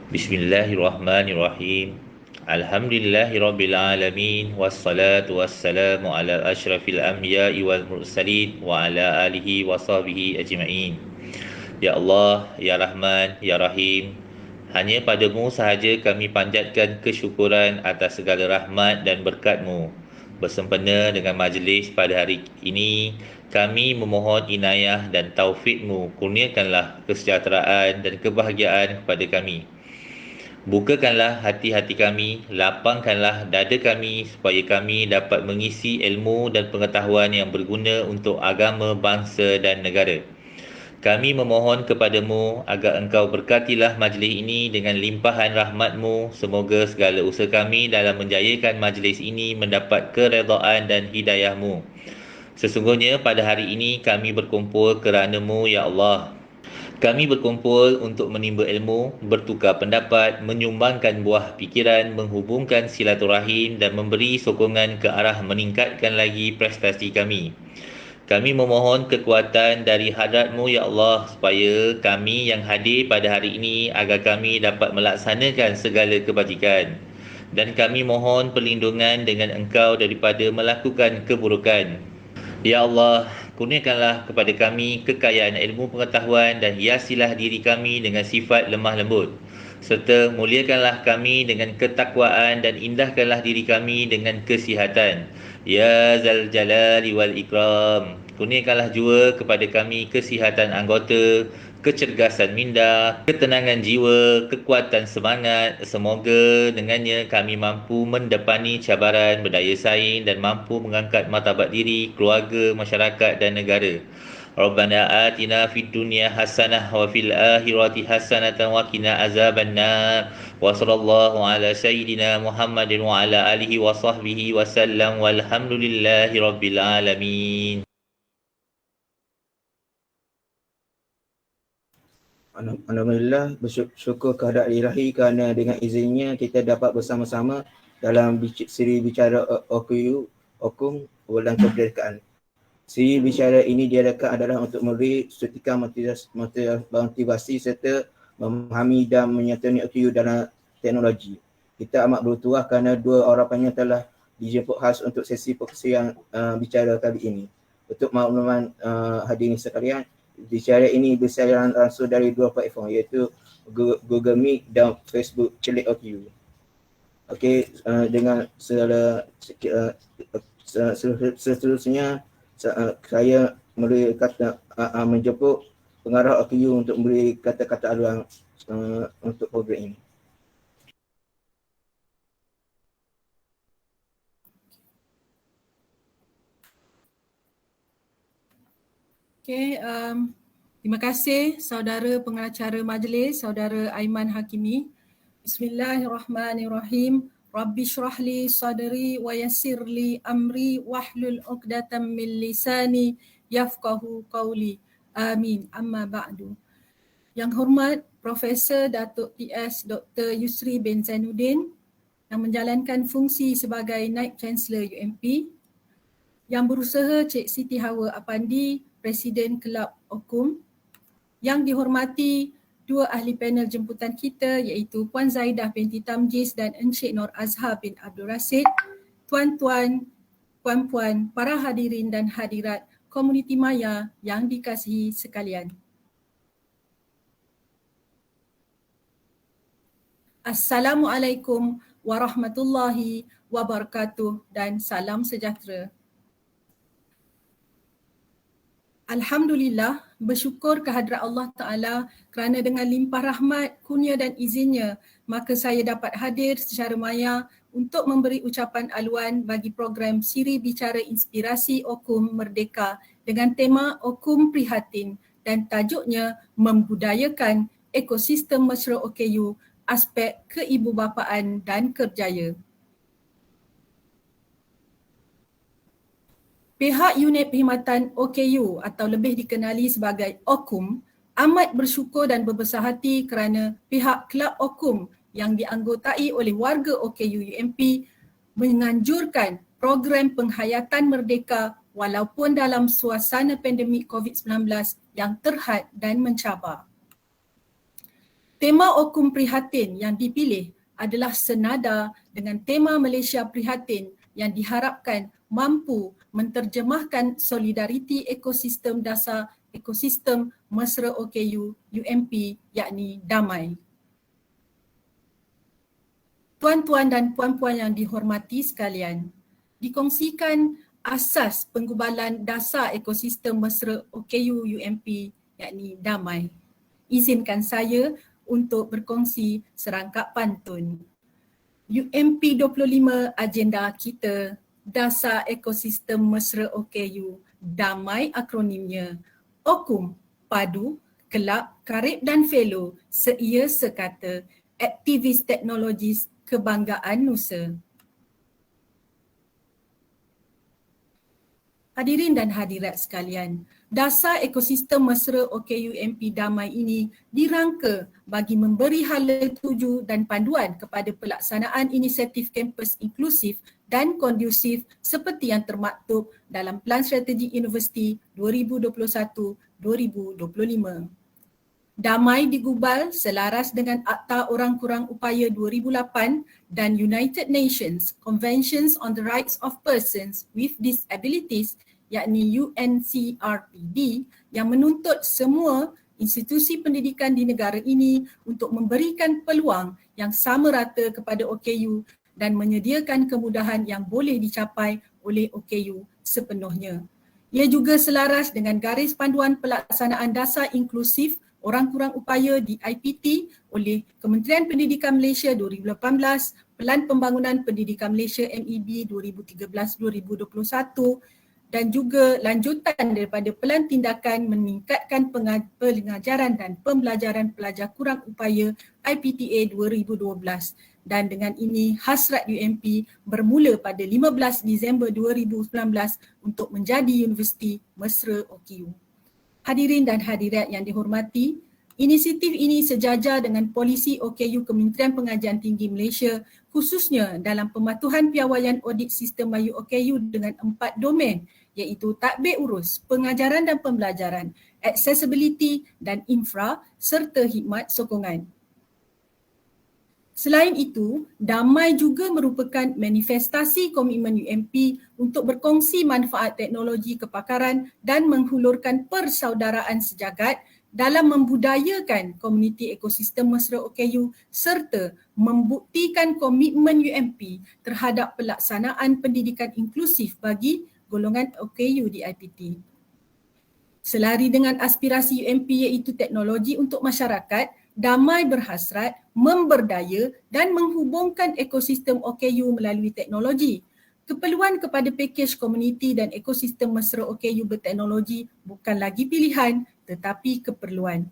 Bismillahirrahmanirrahim. Alhamdulillahirabbil alamin wassalatu wassalamu ala asyrafil anbiya'i wal mursalin wa ala alihi wa sahbihi ajma'in. Ya Allah, ya Rahman, ya Rahim, hanya padamu sahaja kami panjatkan kesyukuran atas segala rahmat dan berkat-Mu. Bersempena dengan majlis pada hari ini, kami memohon inayah dan taufik-Mu, kurniakanlah kesejahteraan dan kebahagiaan kepada kami. Bukakanlah hati-hati kami, lapangkanlah dada kami supaya kami dapat mengisi ilmu dan pengetahuan yang berguna untuk agama, bangsa dan negara. Kami memohon kepadamu agar engkau berkatilah majlis ini dengan limpahan rahmat-Mu. Semoga segala usaha kami dalam menjayakan majlis ini mendapat keredaan dan hidayah-Mu. Sesungguhnya pada hari ini kami berkumpul kerana-Mu, Ya Allah. Kami berkumpul untuk menimba ilmu, bertukar pendapat, menyumbangkan buah fikiran, menghubungkan silaturahim dan memberi sokongan ke arah meningkatkan lagi prestasi kami. Kami memohon kekuatan dari hadrat-Mu, Ya Allah, supaya kami yang hadir pada hari ini agar kami dapat melaksanakan segala kebajikan. Dan kami mohon perlindungan dengan Engkau daripada melakukan keburukan. Ya Allah, kurniakanlah kepada kami kekayaan ilmu pengetahuan dan hiasilah diri kami dengan sifat lemah lembut. Serta muliakanlah kami dengan ketakwaan dan indahkanlah diri kami dengan kesihatan. Ya Zal Jalali wal Ikram, kurniakanlah jua kepada kami kesihatan anggota, kecergasan minda, ketenangan jiwa, kekuatan semangat. Semoga dengannya kami mampu mendepani cabaran, berdaya saing dan mampu mengangkat martabat diri, keluarga, masyarakat dan negara. Rabbana atina fid dunya hasanah wa fil akhirati hasanatan wa qina azabannar. Wa sallallahu ala sayyidina Muhammadin wa ala alihi wa sahbihi wa sallam walhamdulillahi rabbil alamin. Alhamdulillah, bersyukur kehadrat ilahi kerana dengan izinnya kita dapat bersama-sama dalam siri bicara Okum Bulan Kemerdekaan. Siri bicara ini diadakan adalah untuk memberi sutikan motivasi serta memahami dan menyertai OKU dalam teknologi. Kita amat bertuah kerana dua orang panjang telah dijemput khas untuk sesi perkongsian bicara kali ini. Untuk makluman hadirin sekalian, bicara ini bersiaran langsung dari dua platform iaitu Google Meet dan Facebook Celik OKU. Okey, dengan seterusnya saya menjemput pengarah OKU untuk memberi kata-kata aluan untuk program ini. Okey, terima kasih saudara pengacara majlis, saudara Aiman Hakimi. Bismillahirrahmanirrahim. Rabbi syrahli sadri wa yassirli amri wahlul 'uqdatam min lisani yafqahu qawli. Amin. Amma ba'du. Yang hormat Profesor Datuk PS Dr. Yusri bin Zainuddin yang menjalankan fungsi sebagai Naib Chancellor UMP, yang berusaha Cik Siti Hawa Apandi, Presiden Kelab Okum, yang dihormati dua ahli panel jemputan kita iaitu Puan Zaidah binti Tamjiz dan Encik Nur Azhar bin Abdul Rasid, tuan-tuan, puan-puan, para hadirin dan hadirat komuniti maya yang dikasihi sekalian. Assalamualaikum warahmatullahi wabarakatuh dan salam sejahtera. Alhamdulillah, bersyukur kehadrat Allah Ta'ala kerana dengan limpah rahmat, kurnia dan izinnya, maka saya dapat hadir secara maya untuk memberi ucapan aluan bagi program Siri Bicara Inspirasi Okum Merdeka dengan tema Okum Prihatin dan tajuknya Membudayakan Ekosistem Mesra OKU, Aspek Keibubapaan dan Kerjaya. Pihak Unit Perkhidmatan OKU atau lebih dikenali sebagai Okum amat bersyukur dan berbesar hati kerana pihak Kelab Okum yang dianggotai oleh warga OKU UMP menganjurkan program penghayatan merdeka walaupun dalam suasana pandemik COVID-19 yang terhad dan mencabar. Tema Okum Prihatin yang dipilih adalah senada dengan tema Malaysia Prihatin yang diharapkan mampu menterjemahkan solidariti ekosistem dasar ekosistem mesra OKU UMP yakni damai. Tuan-tuan dan puan-puan yang dihormati sekalian, dikongsikan asas penggubalan dasar ekosistem mesra OKU UMP yakni damai. Izinkan saya untuk berkongsi serangkap pantun. UMP 25 agenda kita, dasar ekosistem mesra OKU, damai akronimnya, Okum, padu, kelab, karib dan fellow, seia sekata, aktivis teknologis kebanggaan Nusa. Hadirin dan hadirat sekalian, dasar ekosistem mesra OKU-UMP damai ini dirangka bagi memberi hala tuju dan panduan kepada pelaksanaan inisiatif kampus inklusif dan kondusif seperti yang termaktub dalam Pelan Strategi Universiti 2021-2025. Damai digubal selaras dengan Akta Orang Kurang Upaya 2008 dan United Nations Conventions on the Rights of Persons with Disabilities yakni UNCRPD yang menuntut semua institusi pendidikan di negara ini untuk memberikan peluang yang sama rata kepada OKU dan menyediakan kemudahan yang boleh dicapai oleh OKU sepenuhnya. Ia juga selaras dengan garis panduan pelaksanaan dasar inklusif orang kurang upaya di IPT oleh Kementerian Pendidikan Malaysia 2018, Pelan Pembangunan Pendidikan Malaysia MEB 2013-2021 dan juga lanjutan daripada Pelan Tindakan Meningkatkan Pengajaran dan Pembelajaran Pelajar Kurang Upaya IPTA 2012. Dan dengan ini hasrat UMP bermula pada 15 Disember 2019 untuk menjadi Universiti Mesra OKU. Hadirin dan hadirat yang dihormati, inisiatif ini sejajar dengan polisi OKU Kementerian Pengajian Tinggi Malaysia khususnya dalam pematuhan piawaian audit sistem Melayu OKU dengan 4 domen iaitu tadbir urus, pengajaran dan pembelajaran, accessibility dan infra serta khidmat sokongan. Selain itu, damai juga merupakan manifestasi komitmen UMP untuk berkongsi manfaat teknologi kepakaran dan menghulurkan persaudaraan sejagat dalam membudayakan komuniti ekosistem mesra OKU serta membuktikan komitmen UMP terhadap pelaksanaan pendidikan inklusif bagi golongan OKU di IPT. Selari dengan aspirasi UMP iaitu teknologi untuk masyarakat, damai berhasrat, memberdaya dan menghubungkan ekosistem OKU melalui teknologi. Keperluan kepada pakej komuniti dan ekosistem mesra OKU berteknologi bukan lagi pilihan tetapi keperluan.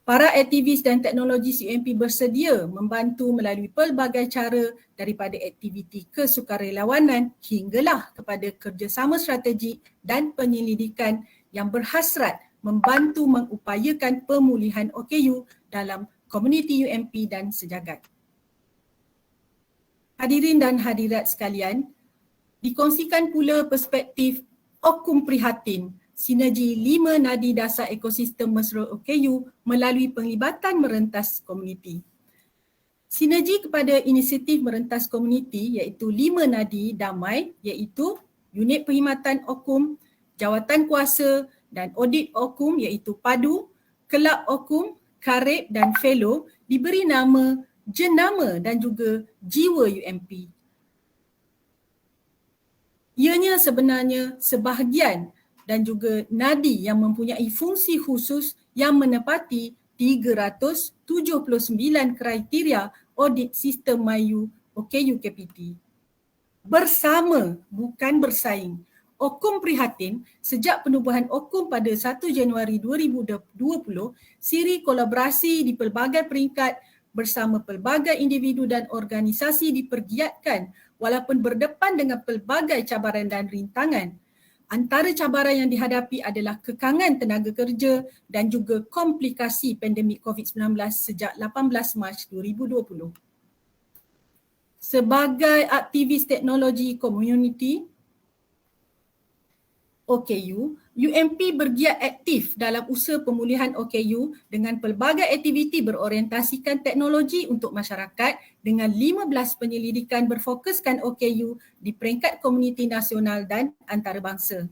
Para aktivis dan teknologis UMP bersedia membantu melalui pelbagai cara daripada aktiviti kesukarelawanan hinggalah kepada kerjasama strategik dan penyelidikan yang berhasrat membantu mengupayakan pemulihan OKU dalam komuniti UMP dan sejagat. Hadirin dan hadirat sekalian, dikongsikan pula perspektif Okum Prihatin, sinergi 5 nadi dasar ekosistem mesra OKU melalui penglibatan merentas komuniti. Sinergi kepada inisiatif merentas komuniti iaitu 5 nadi damai iaitu Unit Perkhidmatan Okum, Jawatan Kuasa dan Audit Okum iaitu Padu, Kelab Okum, Karib dan Fellow diberi nama, jenama dan juga jiwa UMP. Ianya sebenarnya sebahagian dan juga nadi yang mempunyai fungsi khusus yang menepati 379 kriteria audit sistem Melayu OKU KPT. Bersama bukan bersaing. Okum Prihatin sejak penubuhan Okum pada 1 Januari 2020, siri kolaborasi di pelbagai peringkat bersama pelbagai individu dan organisasi dipergiatkan walaupun berdepan dengan pelbagai cabaran dan rintangan. Antara cabaran yang dihadapi adalah kekangan tenaga kerja dan juga komplikasi pandemik COVID-19 sejak 18 Mac 2020. Sebagai aktivis teknologi community OKU, UMP bergiat aktif dalam usaha pemulihan OKU dengan pelbagai aktiviti berorientasikan teknologi untuk masyarakat dengan 15 penyelidikan berfokuskan OKU di peringkat komuniti nasional dan antarabangsa.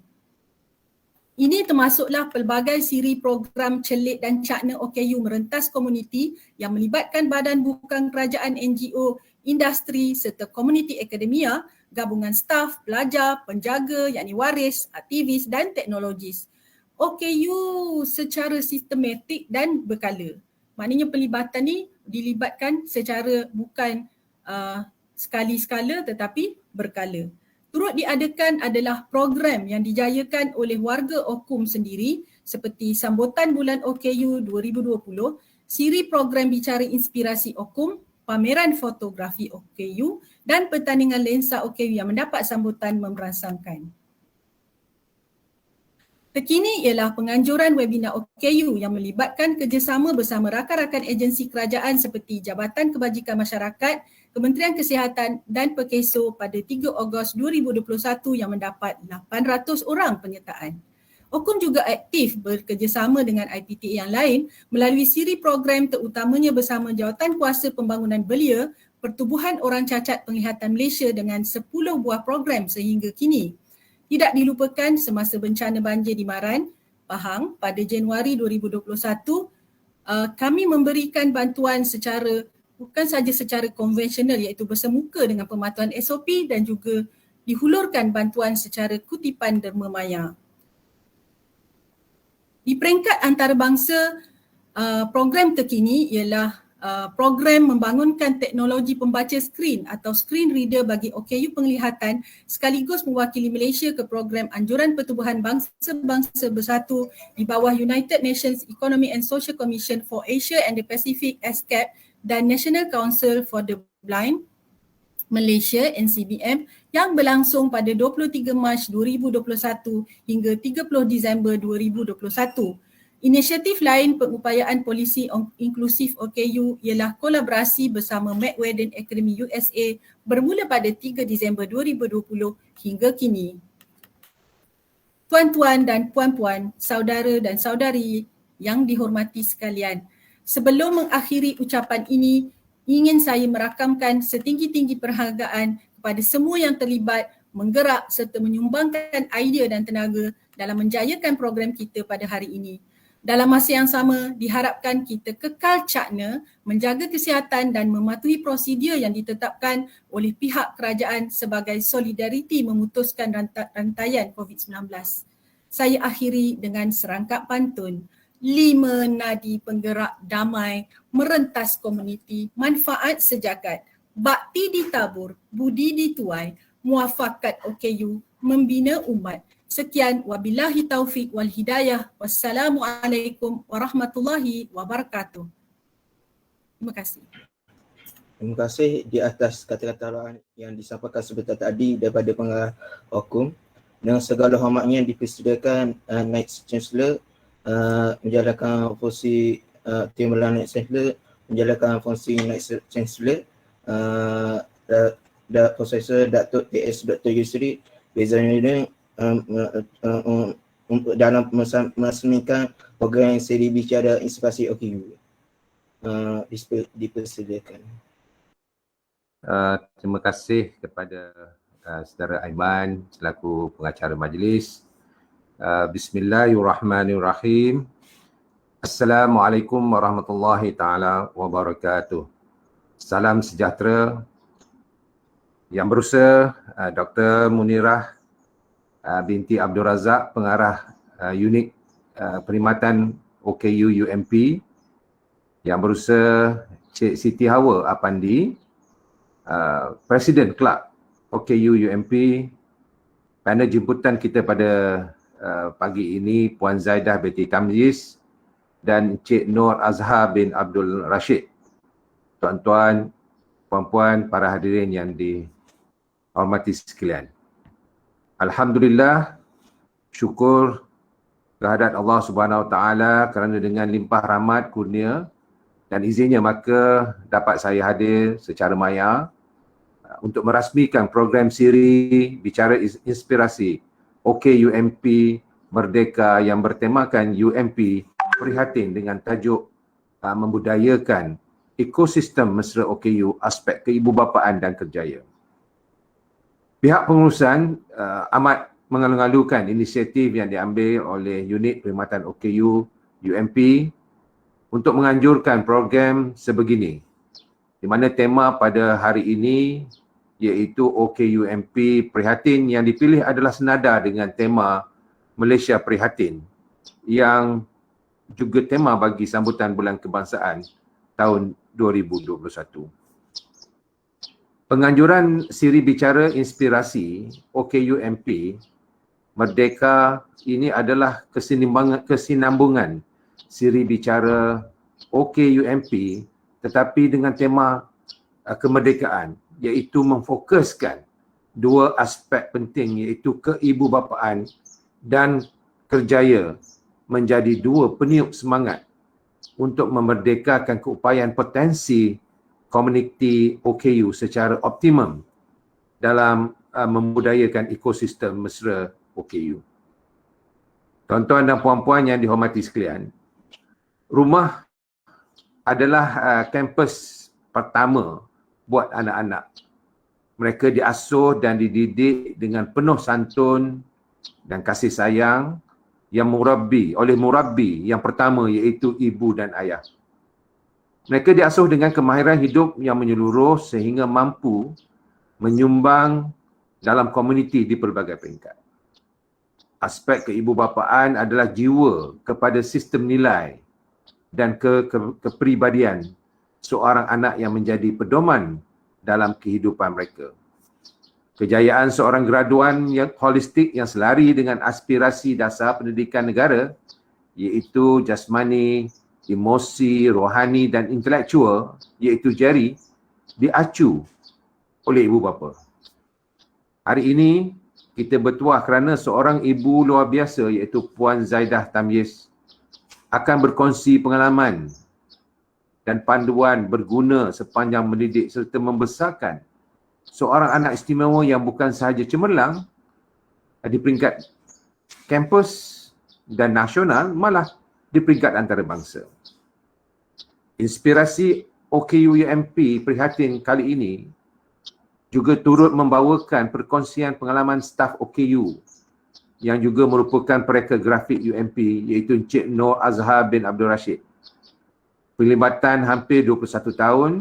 Ini termasuklah pelbagai siri program celik dan cakna OKU merentas komuniti yang melibatkan badan bukan kerajaan, NGO, industri serta komuniti akademia, gabungan staf, pelajar, penjaga yakni waris, aktivis dan teknologis. OKU secara sistematik dan berkala. Maknanya pelibatan ni dilibatkan secara bukan sekali-sekala tetapi berkala. Turut diadakan adalah program yang dijayakan oleh warga Okum sendiri seperti sambutan bulan OKU 2020, siri program bicara inspirasi Okum, pameran fotografi OKU dan pertandingan lensa OKU yang mendapat sambutan merangsangkan. Terkini ialah penganjuran webinar OKU yang melibatkan kerjasama bersama rakan-rakan agensi kerajaan seperti Jabatan Kebajikan Masyarakat, Kementerian Kesihatan dan Perkeso pada 3 Ogos 2021 yang mendapat 800 orang penyertaan. Okum juga aktif bekerjasama dengan IPTA yang lain melalui siri program terutamanya bersama Jawatan Kuasa Pembangunan Belia, Pertubuhan Orang Cacat Penglihatan Malaysia dengan 10 buah program sehingga kini. Tidak dilupakan semasa bencana banjir di Maran, Pahang pada Januari 2021, kami memberikan bantuan bukan saja secara konvensional iaitu bersemuka dengan pematuhan SOP dan juga dihulurkan bantuan secara kutipan derma maya. Di peringkat antarabangsa, program terkini ialah program membangunkan teknologi pembaca skrin atau screen reader bagi OKU penglihatan sekaligus mewakili Malaysia ke program Anjuran Pertubuhan Bangsa-Bangsa Bersatu di bawah United Nations Economic and Social Commission for Asia and the Pacific (ASCAP) dan National Council for the Blind Malaysia (NCBM) yang berlangsung pada 23 Mac 2021 hingga 30 Disember 2021. Inisiatif lain pengupayaan polisi inklusif OKU ialah kolaborasi bersama McWeden Academy USA bermula pada 3 Disember 2020 hingga kini. Tuan-tuan dan puan-puan, saudara dan saudari yang dihormati sekalian, sebelum mengakhiri ucapan ini, ingin saya merakamkan setinggi-tinggi perhargaan kepada semua yang terlibat, menggerak serta menyumbangkan idea dan tenaga dalam menjayakan program kita pada hari ini. Dalam masa yang sama, diharapkan kita kekal cakna, menjaga kesihatan dan mematuhi prosedur yang ditetapkan oleh pihak kerajaan sebagai solidariti memutuskan rantaian COVID-19. Saya akhiri dengan serangkap pantun. 5 nadi penggerak damai, merentas komuniti, manfaat sejagat, bakti ditabur, budi dituai, muafakat OKU, membina umat. Sekian, wabillahi taufiq wal hidayah. Wassalamualaikum warahmatullahi wabarakatuh. Terima kasih. Terima kasih di atas kata-kata yang disampaikan sebentar tadi daripada pengarah Okum. Dengan segala hormatnya dipersediakan Naib Chancellor menjalankan fungsi Timbalan Naib Chancellor, menjalankan fungsi Naib Chancellor Profesor Datuk TS Dr. Yusri Bezanudin dalam meresmikan program seri bicara inspirasi OKU. Dipersediakan. Terima kasih kepada saudara Aiman selaku pengacara majlis. Bismillahirrahmanirrahim. Assalamualaikum warahmatullahi taala wabarakatuh. Salam sejahtera. Yang berusaha Dr. Munirah binti Abdul Razak, pengarah unit perkhidmatan OKU UMP. Yang berusaha Cik Siti Hawa Apandi, Presiden Kelab OKU UMP. Panel jemputan kita pada pagi ini Puan Zaidah binti Tamyiz dan Cik Nur Azhar bin Abdul Rashid. Tuan-tuan, puan-puan, para hadirin yang dihormati sekalian. Alhamdulillah, syukur kehadirat Allah Subhanahu Wa Taala kerana dengan limpah rahmat kurnia dan izinnya maka dapat saya hadir secara maya untuk merasmikan program siri bicara inspirasi OKUMP Merdeka yang bertemakan UMP prihatin dengan tajuk membudayakan ekosistem mesra OKU aspek keibubapaan dan kerjaya. Pihak pengurusan amat mengalu-alukan inisiatif yang diambil oleh unit perkhidmatan OKU UMP untuk menganjurkan program sebegini, di mana tema pada hari ini iaitu OKUMP Prihatin yang dipilih adalah senada dengan tema Malaysia Prihatin yang juga tema bagi sambutan Bulan Kebangsaan tahun 2021. Penganjuran siri bicara inspirasi OKUMP Merdeka ini adalah kesinambungan siri bicara OKUMP tetapi dengan tema kemerdekaan, iaitu memfokuskan dua aspek penting iaitu keibubapaan dan kerjaya menjadi dua peniup semangat untuk memerdekakan keupayaan potensi komuniti OKU secara optimum dalam membudayakan ekosistem mesra OKU. Tuan-tuan dan puan-puan yang dihormati sekalian, rumah adalah kampus pertama buat anak-anak. Mereka diasuh dan dididik dengan penuh santun dan kasih sayang yang oleh murabbi yang pertama iaitu ibu dan ayah. Mereka diasuh dengan kemahiran hidup yang menyeluruh sehingga mampu menyumbang dalam komuniti di pelbagai peringkat. Aspek keibubapaan adalah jiwa kepada sistem nilai dan kepribadian seorang anak yang menjadi pedoman dalam kehidupan mereka. Kejayaan seorang graduan yang holistik yang selari dengan aspirasi dasar pendidikan negara iaitu jasmani, emosi, rohani dan intelektual iaitu JERI diacu oleh ibu bapa. Hari ini kita bertuah kerana seorang ibu luar biasa iaitu Puan Zaidah Tamyiz akan berkongsi pengalaman dan panduan berguna sepanjang mendidik serta membesarkan seorang anak istimewa yang bukan sahaja cemerlang di peringkat kampus dan nasional, malah di peringkat antarabangsa. Inspirasi OKUMP Prihatin kali ini juga turut membawakan perkongsian pengalaman staf OKU yang juga merupakan pereka grafik UMP iaitu Encik Nur Azhar bin Abdul Rashid. Pelibatan hampir 21 tahun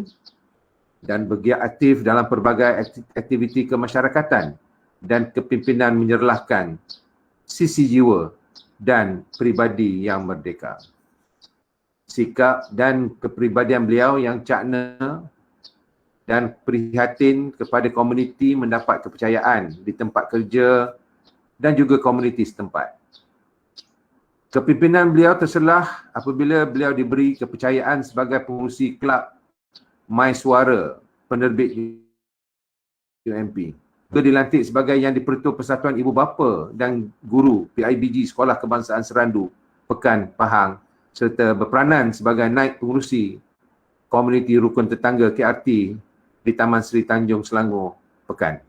dan bergiat aktif dalam pelbagai aktiviti kemasyarakatan dan kepimpinan menyerlahkan sisi jiwa dan peribadi yang merdeka. Sikap dan kepribadian beliau yang cakna dan prihatin kepada komuniti mendapat kepercayaan di tempat kerja dan juga komuniti setempat. Kepimpinan beliau terselah apabila beliau diberi kepercayaan sebagai pengurusi kelab My Suara penerbit UMP. Beliau dilantik sebagai Yang di-Pertua Persatuan Ibu Bapa dan Guru PIBG Sekolah Kebangsaan Serandu, Pekan, Pahang serta berperanan sebagai naib pengurusi komuniti rukun tetangga KRT di Taman Seri Tanjung Selangor, Pekan.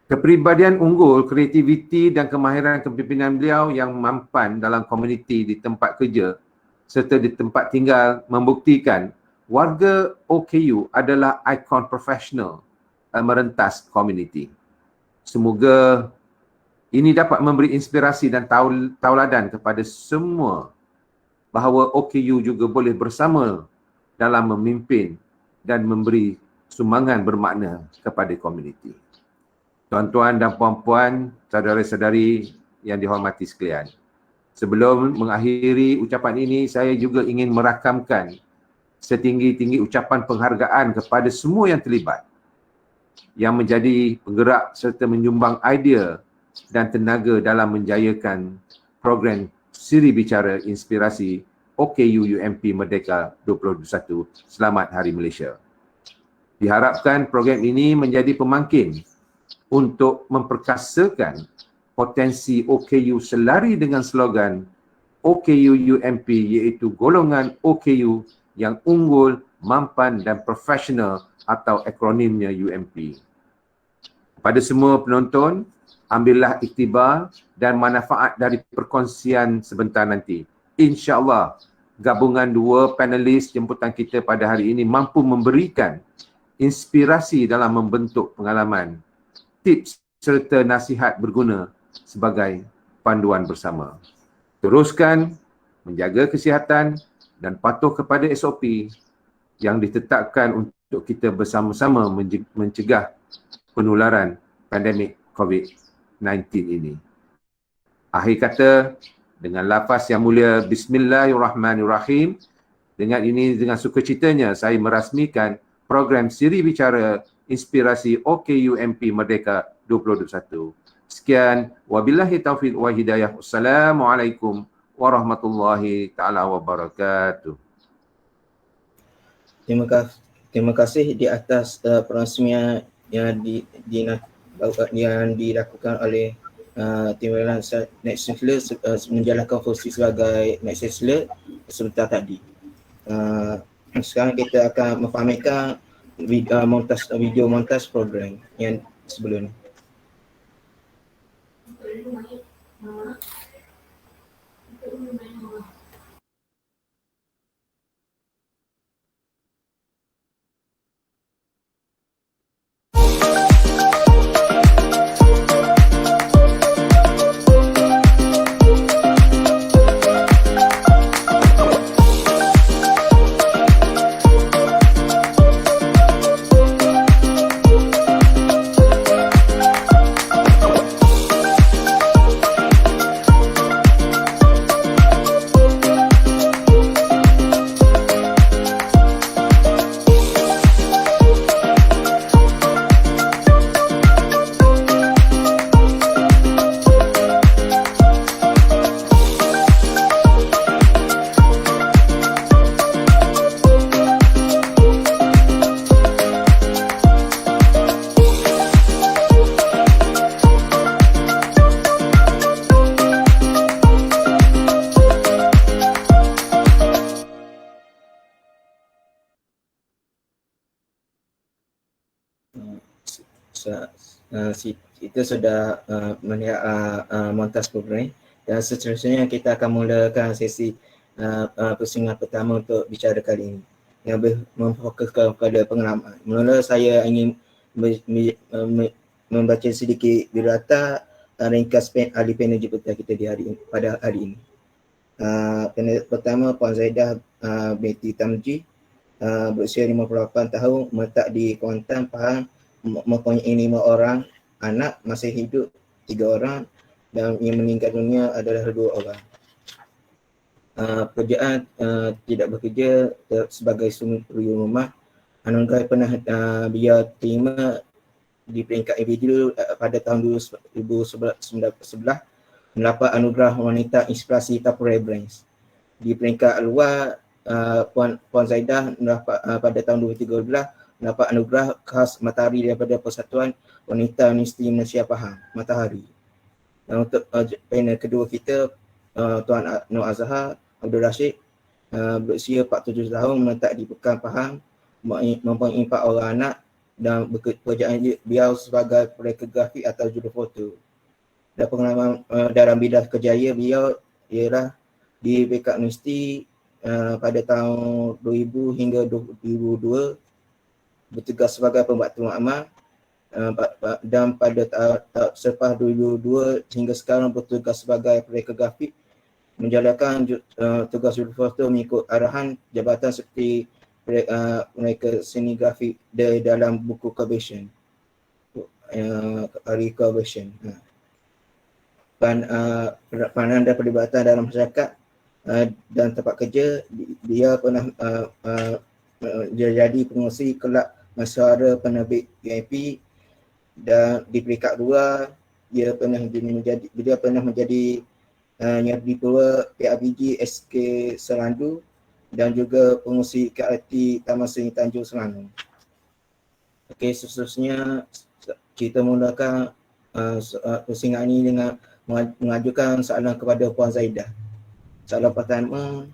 Kepribadian unggul, kreativiti dan kemahiran kepimpinan beliau yang mampan dalam komuniti di tempat kerja serta di tempat tinggal membuktikan warga OKU adalah ikon profesional merentas komuniti. Semoga ini dapat memberi inspirasi dan tauladan kepada semua bahawa OKU juga boleh bersama dalam memimpin dan memberi sumbangan bermakna kepada komuniti. Tuan-tuan dan puan-puan, saudara-saudari yang dihormati sekalian. Sebelum mengakhiri ucapan ini, saya juga ingin merakamkan setinggi-tinggi ucapan penghargaan kepada semua yang terlibat, yang menjadi penggerak serta menyumbang idea dan tenaga dalam menjayakan program Siri Bicara Inspirasi OKU UMP Merdeka 2021 Selamat Hari Malaysia. Diharapkan program ini menjadi pemangkin untuk memperkasakan potensi OKU selari dengan slogan OKU UMP iaitu golongan OKU yang unggul, mampan dan profesional atau akronimnya UMP. Pada semua penonton, ambillah iktibar dan manfaat dari perkongsian sebentar nanti. InsyaAllah, gabungan dua panelis jemputan kita pada hari ini mampu memberikan inspirasi dalam membentuk pengalaman, tips serta nasihat berguna sebagai panduan bersama. Teruskan menjaga kesihatan dan patuh kepada SOP yang ditetapkan untuk kita bersama-sama mencegah penularan pandemik COVID-19 ini. Akhir kata, dengan lafaz yang mulia Bismillahirrahmanirrahim, dengan sukacitanya saya merasmikan program Siri Bicara Inspirasi OKUMP Merdeka 2021. Sekian, wabillahi taufiq wa hidayah. Wassalamualaikum warahmatullahi taala wabarakatuh. Terima kasih di atas perasmian yang dilakukan oleh Timbalan Next Sisler menjalankan fungsi sebagai Next Sisler sebentar tadi. Sekarang kita akan memfahamkan video montas program yang sebelum ni. Kita sudah melihat montas program dan seterusnya kita akan mulakan sesi pusingan pertama untuk bicara kali ini yang memfokuskan kepada pengalaman. Mula saya ingin membaca sedikit biodata ringkas ahli panel jemputan kita pada hari ini. Panel pertama Puan Zaidah binti Tamji, berusia 58 tahun, meletak di Kuantan, Pahang, mempunyai 5 orang anak, masih hidup 3 orang dan yang meninggal dunia adalah 2 orang. Pekerjaan tidak bekerja sebagai suri rumah. Anugerah pernah beliau terima di peringkat individu pada tahun 2011 mendapat anugerah wanita inspirasi Tapuraya Brands. Di peringkat luar, Puan Zaidah mendapat pada tahun 2013 mendapat anugerah khas Matahari daripada Persatuan Wanita Universiti Malaysia Pahang, Matahari. Dan untuk panel kedua kita, Tuan Nur Azhar Abdul Rashid, berusia 47 tahun, meletak di Pekan Pahang, mempunyai 4 orang anak dan pekerjaan beliau sebagai pelakon grafik atau juru foto. Dan pengalaman dalam bidang kerjaya beliau ialah di Pekan Universiti pada tahun 2000 hingga 2002, bertugas sebagai pembantu amal, dan pada selepas 2002 hingga sekarang bertugas sebagai pelakon grafik, menjalankan tugas juru foto mengikut arahan jabatan seperti mereka seni grafik dalam buku Collaboration. Peranan dan perlibatan dalam masyarakat dan tempat kerja, dia pernah jadi pengurusi kelab Masyarakat Penerbit UIP, dan di peringkat 2 dia pernah menjadi yang diperwa PABG SK Serandu dan juga pengurusi KRT Taman Seni Tanjung Serandu. Okey, seterusnya kita mulakan pusingan ini dengan mengajukan soalan kepada Puan Zaidah. Soalan pertama,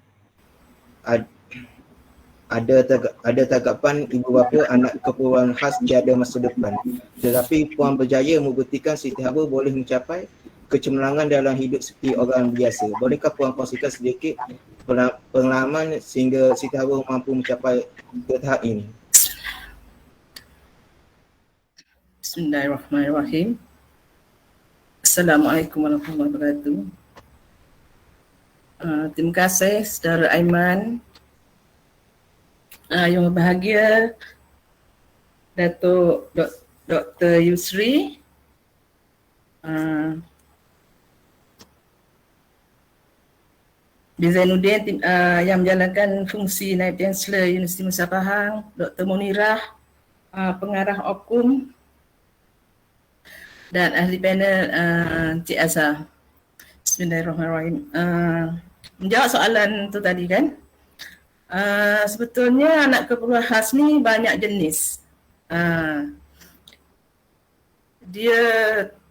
Ada tanggapan ibu bapa anak keperluan khas tiada masa depan. Tetapi Puan berjaya membuktikan Siti Hawa boleh mencapai kecemerlangan dalam hidup seperti orang biasa. Bolehkah Puan kongsikan sedikit pengalaman sehingga Siti Hawa mampu mencapai ke tahap ini? Bismillahirrahmanirrahim. Assalamualaikum warahmatullahi wabarakatuh. Terima kasih Saudara Aiman. Yang berbahagia Datuk Dr. Yusri, Zainuddin yang menjalankan fungsi Naib Chancellor Universiti Musa Pahang, Dr. Munirah, pengarah OKUM, dan ahli panel Cik Azhar. Bismillahirrahmanirrahim. Menjawab soalan tu tadi kan, sebetulnya anak keperluan khas ni banyak jenis. Dia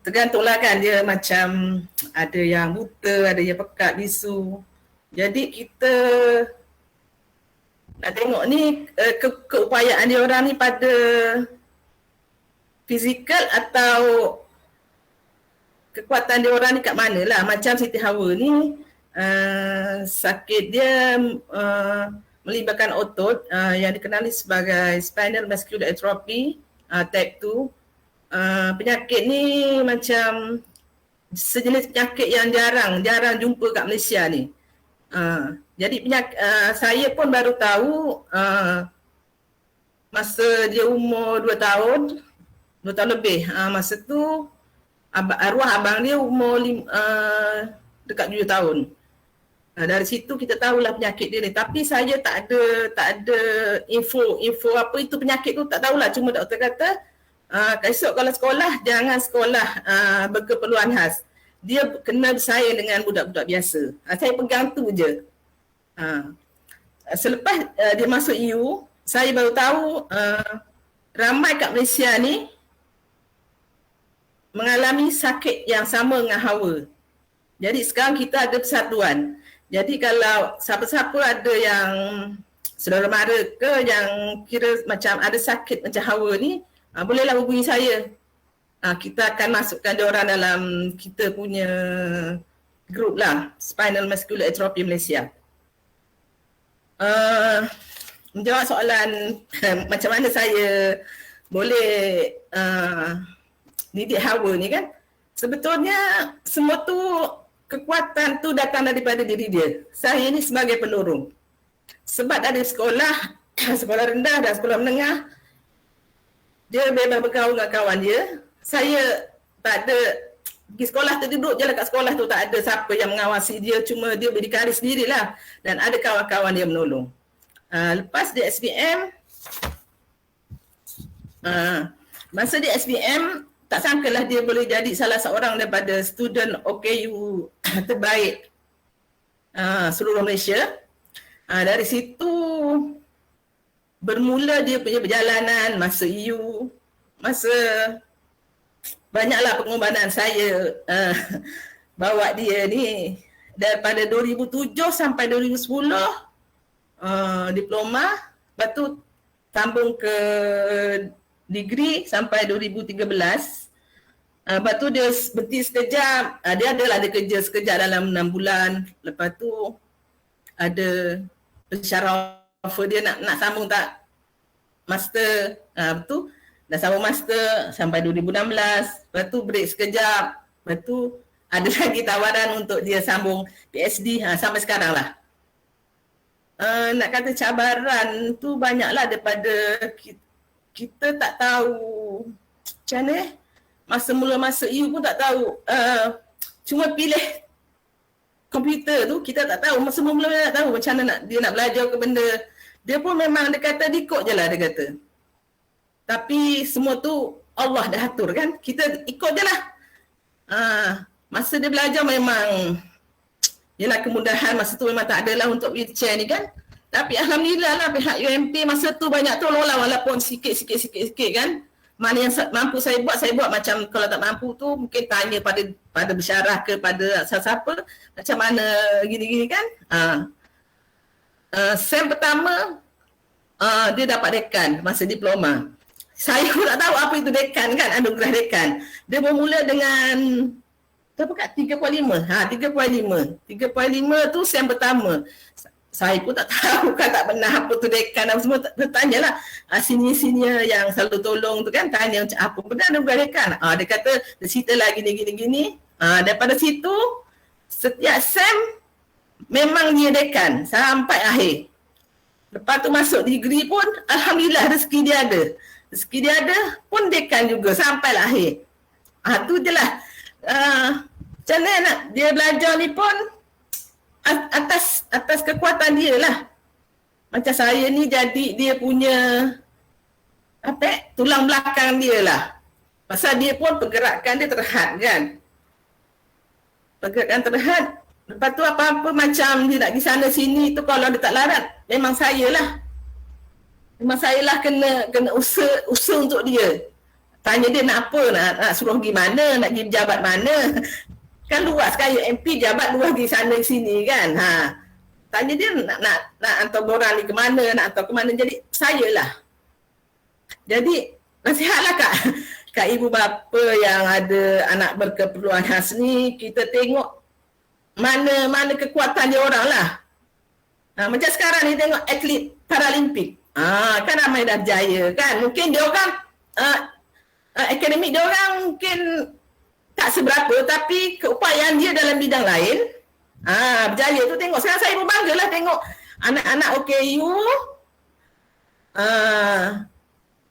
tergantunglah kan, dia macam ada yang buta, ada yang pekat, bisu. Jadi kita nak tengok ni keupayaan dia orang ni pada fizikal atau kekuatan dia orang ni kat mana lah. Macam Siti Hawa ni sakit dia melibatkan otot yang dikenali sebagai spinal muscular atrophy type 2. Penyakit ni macam sejenis penyakit yang jarang jumpa kat Malaysia ni. Jadi saya pun baru tahu masa dia umur 2 tahun lebih. Masa tu arwah abang dia umur dekat 7 tahun. Dari situ kita tahulah penyakit dia ni. Tapi saya tak ada info apa itu penyakit tu, tak tahulah. Cuma doktor kata esok kalau sekolah jangan sekolah berkeperluan khas. Dia kena bersaing dengan budak-budak biasa. Saya pegang tu je. Selepas dia masuk EU, saya baru tahu ramai kat Malaysia ni mengalami sakit yang sama dengan Hawa. Jadi sekarang kita ada persatuan. Jadi kalau siapa-siapa ada yang saudara mara ke yang kira macam ada sakit macam Hawa ni, bolehlah hubungi saya. Kita akan masukkan dia orang dalam kita punya grup lah, Spinal Muscular Atrophy Malaysia. Menjawab soalan macam mana saya boleh didik Hawa ni kan, sebetulnya semua tu kekuatan tu datang daripada diri dia. Saya ni sebagai penolong. Sebab ada sekolah rendah dan sekolah menengah, dia bebas bergaul dengan kawan dia. Saya tak ada pergi sekolah, terduduk je lah kat sekolah tu, tak ada siapa yang mengawasi dia, cuma dia berdikari sendirilah dan ada kawan-kawan dia menolong. Lepas di SPM, masa di SPM, tak sangkalah dia boleh jadi salah seorang daripada student OKU terbaik seluruh Malaysia. Dari situ bermula dia punya perjalanan masa EU, masa banyaklah pengorbanan saya bawa dia ni daripada 2007 sampai 2010 diploma, lepas tu sambung ke degree sampai 2013. Lepas tu dia berhenti sekejap, dia ada kerja sekejap dalam 6 bulan. Lepas tu ada pensyarah offer dia nak sambung tak master. Lepas tu dah sambung master sampai 2016. Lepas tu break sekejap. Lepas tu ada lagi tawaran untuk dia sambung PhD sampai sekarang lah. Nak kata cabaran tu banyaklah daripada kita tak tahu macam mana masa mula masuk EU pun tak tahu. Cuma pilih komputer tu kita tak tahu, masa mula tak tahu macam mana dia nak belajar ke benda. Dia pun memang dia kata ikut je lah dia kata. Tapi semua tu Allah dah atur kan, kita ikut je lah. Masa dia belajar memang yelah kemudahan masa tu memang tak adalah untuk wheelchair ni kan. Tapi alhamdulillah lah pihak UMP masa tu banyak tolong lah walaupun sikit kan. Mana yang mampu saya buat macam kalau tak mampu tu mungkin tanya pada bersyarah ke pada siapa macam mana gini-gini kan. Sem pertama dia dapat dekan masa diploma. Saya pun tak tahu apa itu dekan kan, anugerah dekan. Dia bermula dengan berapa kat 3.5. 3.5 tu sem pertama. Saya pun tak tahu kan, tak pernah apa tu dekan apa semua. Tanyalah senior-senior yang selalu tolong tu kan, tanya macam apa benda anugerah dekan. Dia kata dia cerita lah gini. Daripada situ setiap sem memang dia dekan sampai akhir. Lepas tu masuk degree pun alhamdulillah rezeki dia ada. Rezeki dia ada pun dekan juga sampai akhir. Tu je lah. Macam mana nak dia belajar ni pun atas kekuatan dia lah. Macam saya ni jadi dia punya tulang belakang dia lah. Pasal dia pun pergerakan dia terhad kan. Pergerakan terhad. Lepas tu apa-apa macam dia nak pergi sana sini tu kalau dia tak larat, memang saya lah. Memang saya lah kena usaha untuk dia. Tanya dia nak apa, nak suruh pergi mana, nak pergi pejabat mana. Kan luas kan, MP jabat luas di sana sini kan. Tanya dia nak hantar borang ni ke mana, nak hantar ke mana. Jadi saya lah. Jadi nasihatlah kat ibu bapa yang ada anak berkeperluan khas ni, kita tengok mana kekuatan dia orang lah. Macam sekarang ni tengok atlet Paralimpik. Kan ramai dah berjaya kan. Mungkin dia orang akademik dia orang mungkin tak seberapa, tapi keupayaan dia dalam bidang lain berjaya tu. Tengok sekarang saya pun bangga lah tengok anak-anak OKU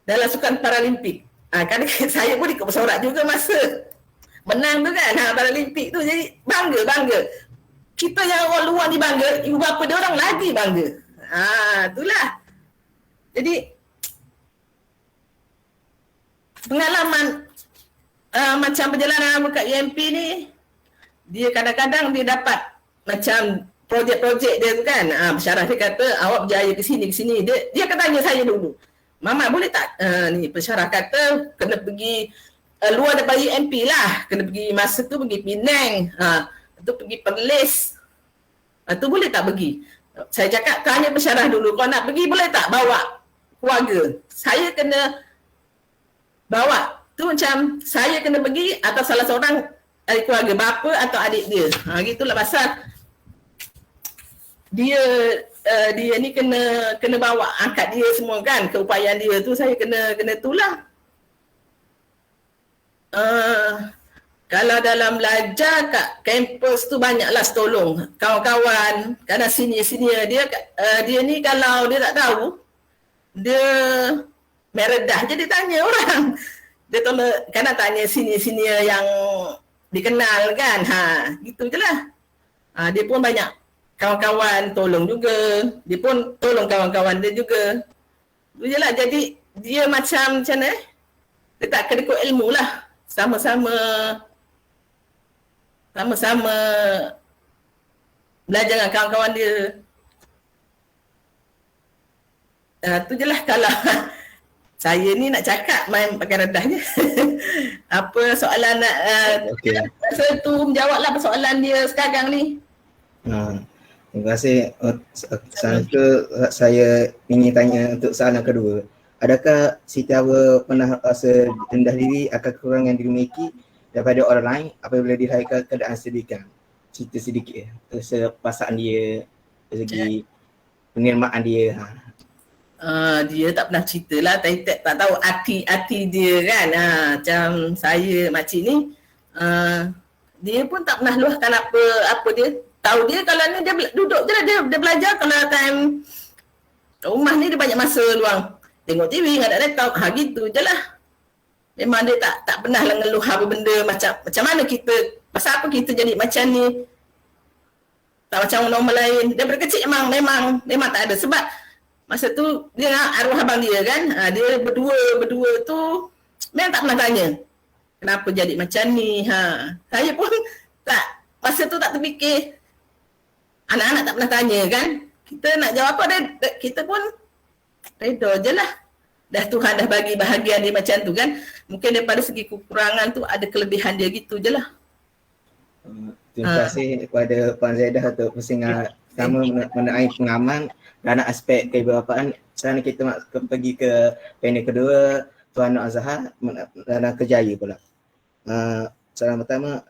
dalam sukan Paralimpik. Kan saya pun ikut bersorak juga masa menang tu kan, Paralimpik tu. Jadi bangga. Kita yang orang luar ni bangga, ibu bapa dia orang lagi bangga. Itulah. Jadi pengalaman macam perjalanan kat UMP ni, dia kadang-kadang dia dapat macam projek-projek dia tu kan. Pensyarah dia kata awak berjaya ke sini. Dia akan tanya saya dulu, Mama boleh tak ni pensyarah kata kena pergi luar daripada UMP lah, kena pergi masa tu pergi Penang, tu pergi Perlis, tu boleh tak pergi? Saya cakap tanya pensyarah dulu, kalau nak pergi boleh tak bawa keluarga? Saya kena bawa tu macam saya kena pergi atau salah seorang dari keluarga, bapa atau adik dia. Gitulah pasal dia ni kena bawa angkat dia semua kan, keupayaan dia tu saya kena tulah. Kalau dalam belajar kat kampus tu banyaklah tolong kawan-kawan, kerana senior dia ni kalau dia tak tahu, dia meredah je dia tanya orang. Dia tolong, kerana tanya senior yang dikenal kan. Gitu je lah. Dia pun banyak kawan-kawan tolong juga. Dia pun tolong kawan-kawan dia juga. Itu je lah. Jadi dia macam mana? Dia tak kedekut ilmu lah. Sama-sama belajar dengan kawan-kawan dia. Tu je lah kalau saya ni nak cakap main pakai redah je. Apa soalan nak saya tu menjawablah persoalan dia sekarang ni. Terima kasih. Saya ingin tanya untuk soalan kedua. Adakah Siti Hawa pernah rasa rendah diri akan kekurangan diri memiliki daripada orang lain apabila dilahirkan keadaan sedemikian? Cerita sedikit perasaan dia, dari segi penerimaan dia. Dia tak pernah cerita lah, tak tahu hati dia kan. Macam saya makcik ni, dia pun tak pernah luahkan apa dia. Tahu dia kalau ni dia duduk je lah, dia belajar. Kalau time rumah ni dia banyak masa luang, tengok TV, ngadap laptop, gitu je lah. Memang dia tak pernah lah ngeluh apa benda macam mana kita, pasal apa kita jadi macam ni. Tak macam normal lain. Daripada kecil memang tak ada. Sebab masa tu dia arwah abang dia kan, dia berdua tu memang tak pernah tanya kenapa jadi macam ni. Saya pun tak, masa tu tak terfikir. Anak-anak tak pernah tanya kan. Kita nak jawab apa, kita pun reda je lah. Dah Tuhan dah bagi bahagian dia macam tu kan. Mungkin daripada segi kekurangan tu ada kelebihan dia, gitu je lah. Terima kasih kepada Puan Zaidah untuk pusingan pertama mengenai pengaman dan aspek kebapaan. Sekarang kita pergi ke panel kedua, Tuan Nur Azhar dan Kejaya pula. Soalan pertama,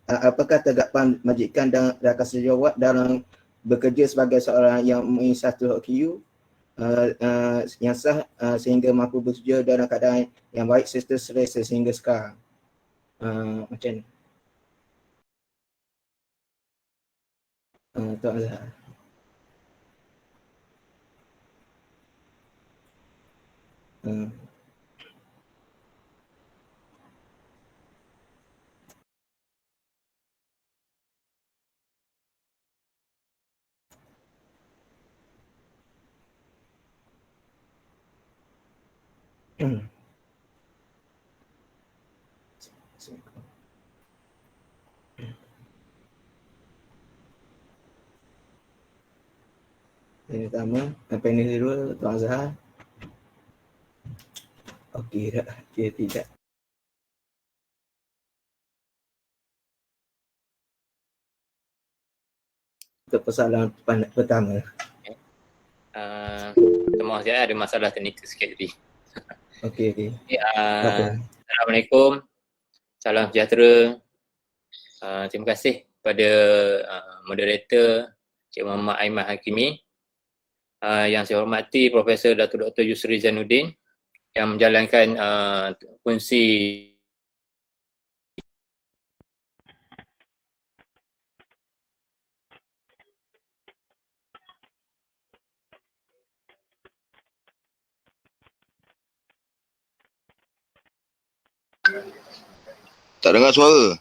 apakah tanggapan majikan dan rakan sejawat dalam bekerja sebagai seorang yang mempunyai satu OKU yang sah sehingga mampu bekerja dalam keadaan yang baik serta selesa sehingga sekarang? Macam ni? Tuan Azhar. Panel pertama, panel kedua, Tuan Azhar. Okey tak? Okey tidak. Untuk persoalan pertama. Maaf saya ada masalah teknikal sikit tadi. Okey. Assalamualaikum. Salam sejahtera. Terima kasih kepada moderator Cik Muhammad Aiman Hakimi. Yang saya hormati Profesor Datuk Dr. Yusri Zainuddin yang menjalankan fungsi Tak dengar suara.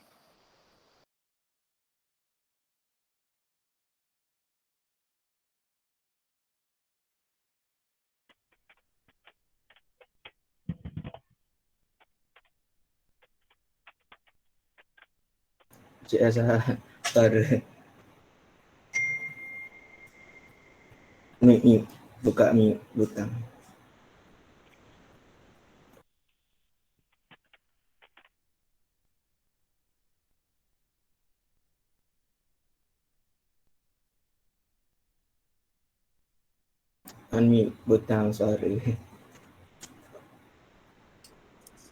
Cik Azhar, suara. Mute. Buka mute butang. Unmute butang suara.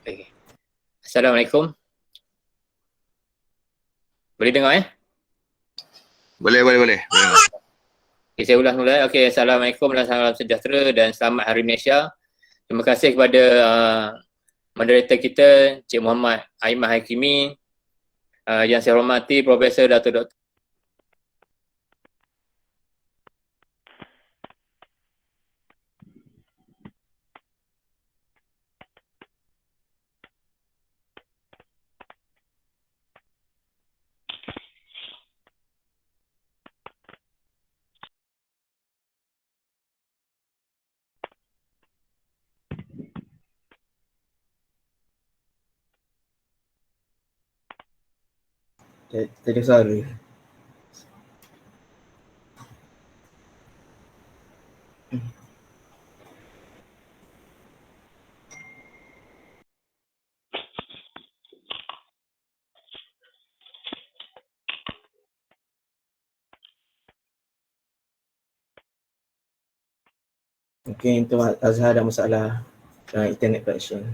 Okay. Assalamualaikum. Boleh dengar Boleh. Okay, saya ulang mula. Okay, Assalamualaikum dan salam sejahtera dan selamat Hari Malaysia. Terima kasih kepada moderator kita Cik Muhammad Aiman Hakimi, yang saya hormati Profesor Datuk Dr. Tak ada suara. Mungkin Tuan Azhar ada masalah internet connection.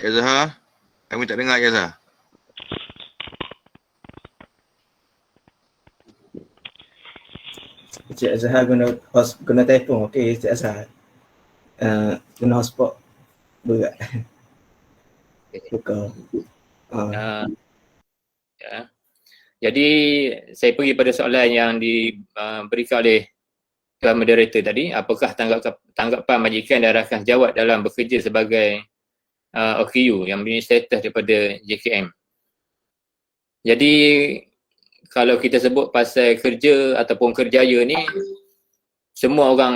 Cik Azhar, kami tak dengar Cik Azhar. Cik Azhar guna telefon. Okey, Cik Azhar. Guna hotspot. Berat. Buka. Ya. Jadi saya pergi pada soalan yang diberikan oleh Tuan Moderator tadi. Apakah tanggapan majikan dan rakan sejawat dalam bekerja sebagai OKU yang mempunyai status daripada JKM. Jadi kalau kita sebut pasal kerja ataupun kerjaya ni, semua orang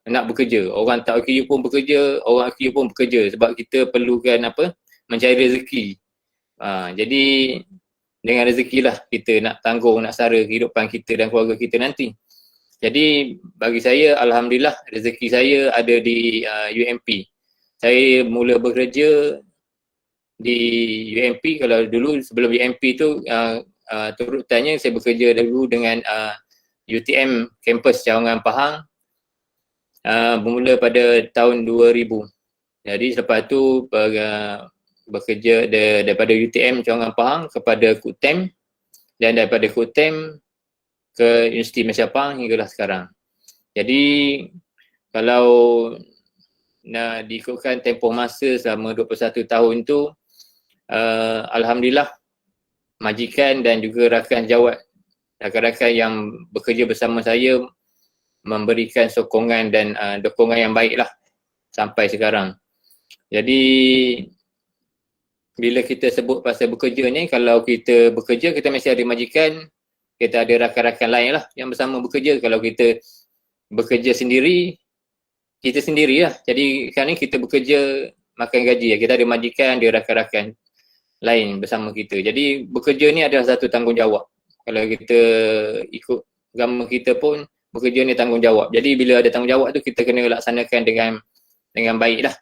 nak bekerja. Orang tak OKU pun bekerja, orang OKU pun bekerja sebab kita perlukan mencari rezeki. Jadi dengan rezeki lah kita nak tanggung, nak sara kehidupan kita dan keluarga kita nanti. Jadi bagi saya, alhamdulillah rezeki saya ada di UMP. Saya mula bekerja di UMP. Kalau dulu sebelum UMP tu turutannya saya bekerja dulu dengan UTM kampus Cawangan Pahang, bermula pada tahun 2000. Jadi selepas tu bekerja daripada UTM Cawangan Pahang kepada KUTM, dan daripada KUTM ke Universiti Malaysia Pahang hinggalah sekarang. Jadi kalau nak diikutkan tempoh masa selama 21 tahun tu, alhamdulillah majikan dan juga rakan jawat, rakan-rakan yang bekerja bersama saya memberikan sokongan dan dukungan yang baiklah sampai sekarang. Jadi bila kita sebut pasal bekerja ni, kalau kita bekerja kita mesti ada majikan, kita ada rakan-rakan lain lah yang bersama bekerja. Kalau kita bekerja sendiri, kita sendiri lah. Jadi sekarang ni kita bekerja makan gaji lah. Kita ada majikan, ada rakan-rakan lain bersama kita. Jadi bekerja ni adalah satu tanggungjawab. Kalau kita ikut agama kita pun, bekerja ni tanggungjawab. Jadi bila ada tanggungjawab tu, kita kena laksanakan dengan baik lah.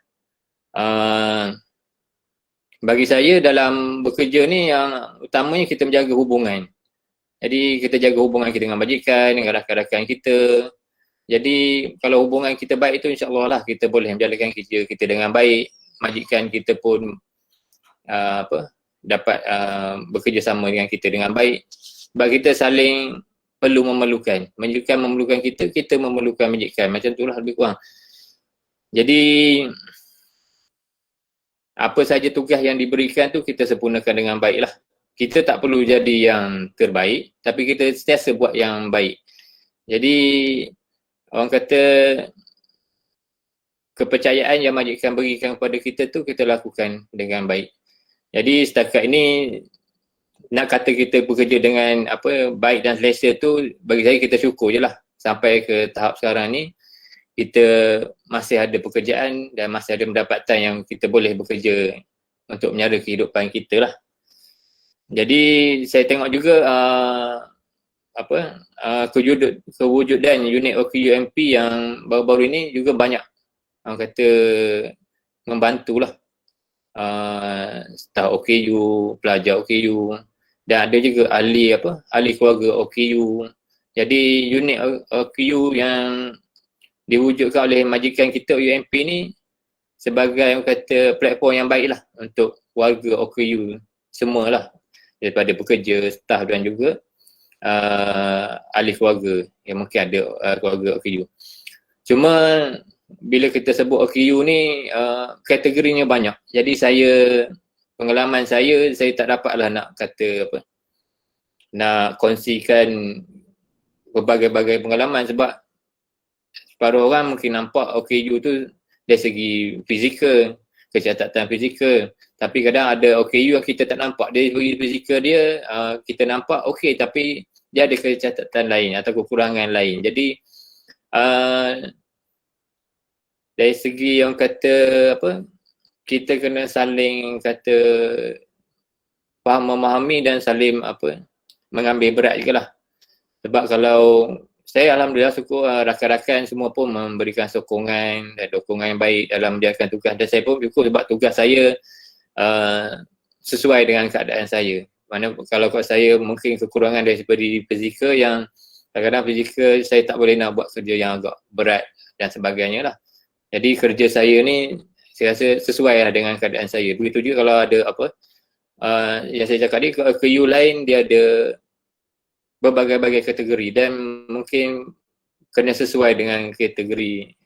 Bagi saya dalam bekerja ni yang utamanya kita menjaga hubungan. Jadi kita jaga hubungan kita dengan majikan, dengan rakan-rakan kita. Jadi kalau hubungan kita baik itu, insya-Allah lah kita boleh menjalankan kerja kita dengan baik. Majikan kita pun dapat bekerja sama dengan kita dengan baik. Sebab kita saling perlu memerlukan. Majikan memerlukan kita, kita memerlukan majikan. Macam itulah lebih kurang. Jadi apa saja tugas yang diberikan tu kita sempurnakan dengan baik lah. Kita tak perlu jadi yang terbaik, tapi kita sentiasa buat yang baik. Jadi orang kata kepercayaan yang majikan berikan kepada kita tu kita lakukan dengan baik. Jadi setakat ini nak kata kita bekerja dengan baik dan selesa tu, bagi saya kita syukur je lah. Sampai ke tahap sekarang ni kita masih ada pekerjaan dan masih ada pendapatan yang kita boleh bekerja untuk menyara kehidupan kita lah. Jadi saya tengok juga kewujudan unit OKU-UMP yang baru-baru ini juga banyak orang kata membantulah staf OKU, pelajar OKU, dan ada juga ahli keluarga OKU. Jadi unit OKU yang diwujudkan oleh majikan kita UMP ni sebagai orang kata platform yang baik lah untuk warga OKU semualah, daripada pekerja, staf dan juga ahli keluarga yang mungkin ada keluarga OKU. Cuma bila kita sebut OKU ni kategorinya banyak. Jadi pengalaman saya tak dapatlah nak kata nak kongsikan berbagai-bagai pengalaman, sebab separuh orang mungkin nampak OKU tu dari segi fizikal, kecacatan fizikal, tapi kadang ada OKU yang kita tak nampak. Dari segi fizikal dia kita nampak okey, tapi dia ada kecacatan lain atau kekurangan lain. Jadi dari segi yang kata kita kena saling kata faham, memahami dan saling mengambil berat juga lah. Sebab kalau saya alhamdulillah syukur rakan-rakan semua pun memberikan sokongan dan dukungan yang baik dalam menjalankan tugas, dan saya pun syukur sebab tugas saya sesuai dengan keadaan saya. Mana kalau saya mungkin kekurangan dari segi fizikal, yang kadang-kadang fizikal saya tak boleh nak buat kerja yang agak berat dan sebagainya lah. Jadi kerja saya ni saya rasa sesuai lah dengan keadaan saya. Begitu juga kalau ada yang saya cakap ni, OKU lain dia ada berbagai-bagai kategori dan mungkin kena sesuai dengan kategori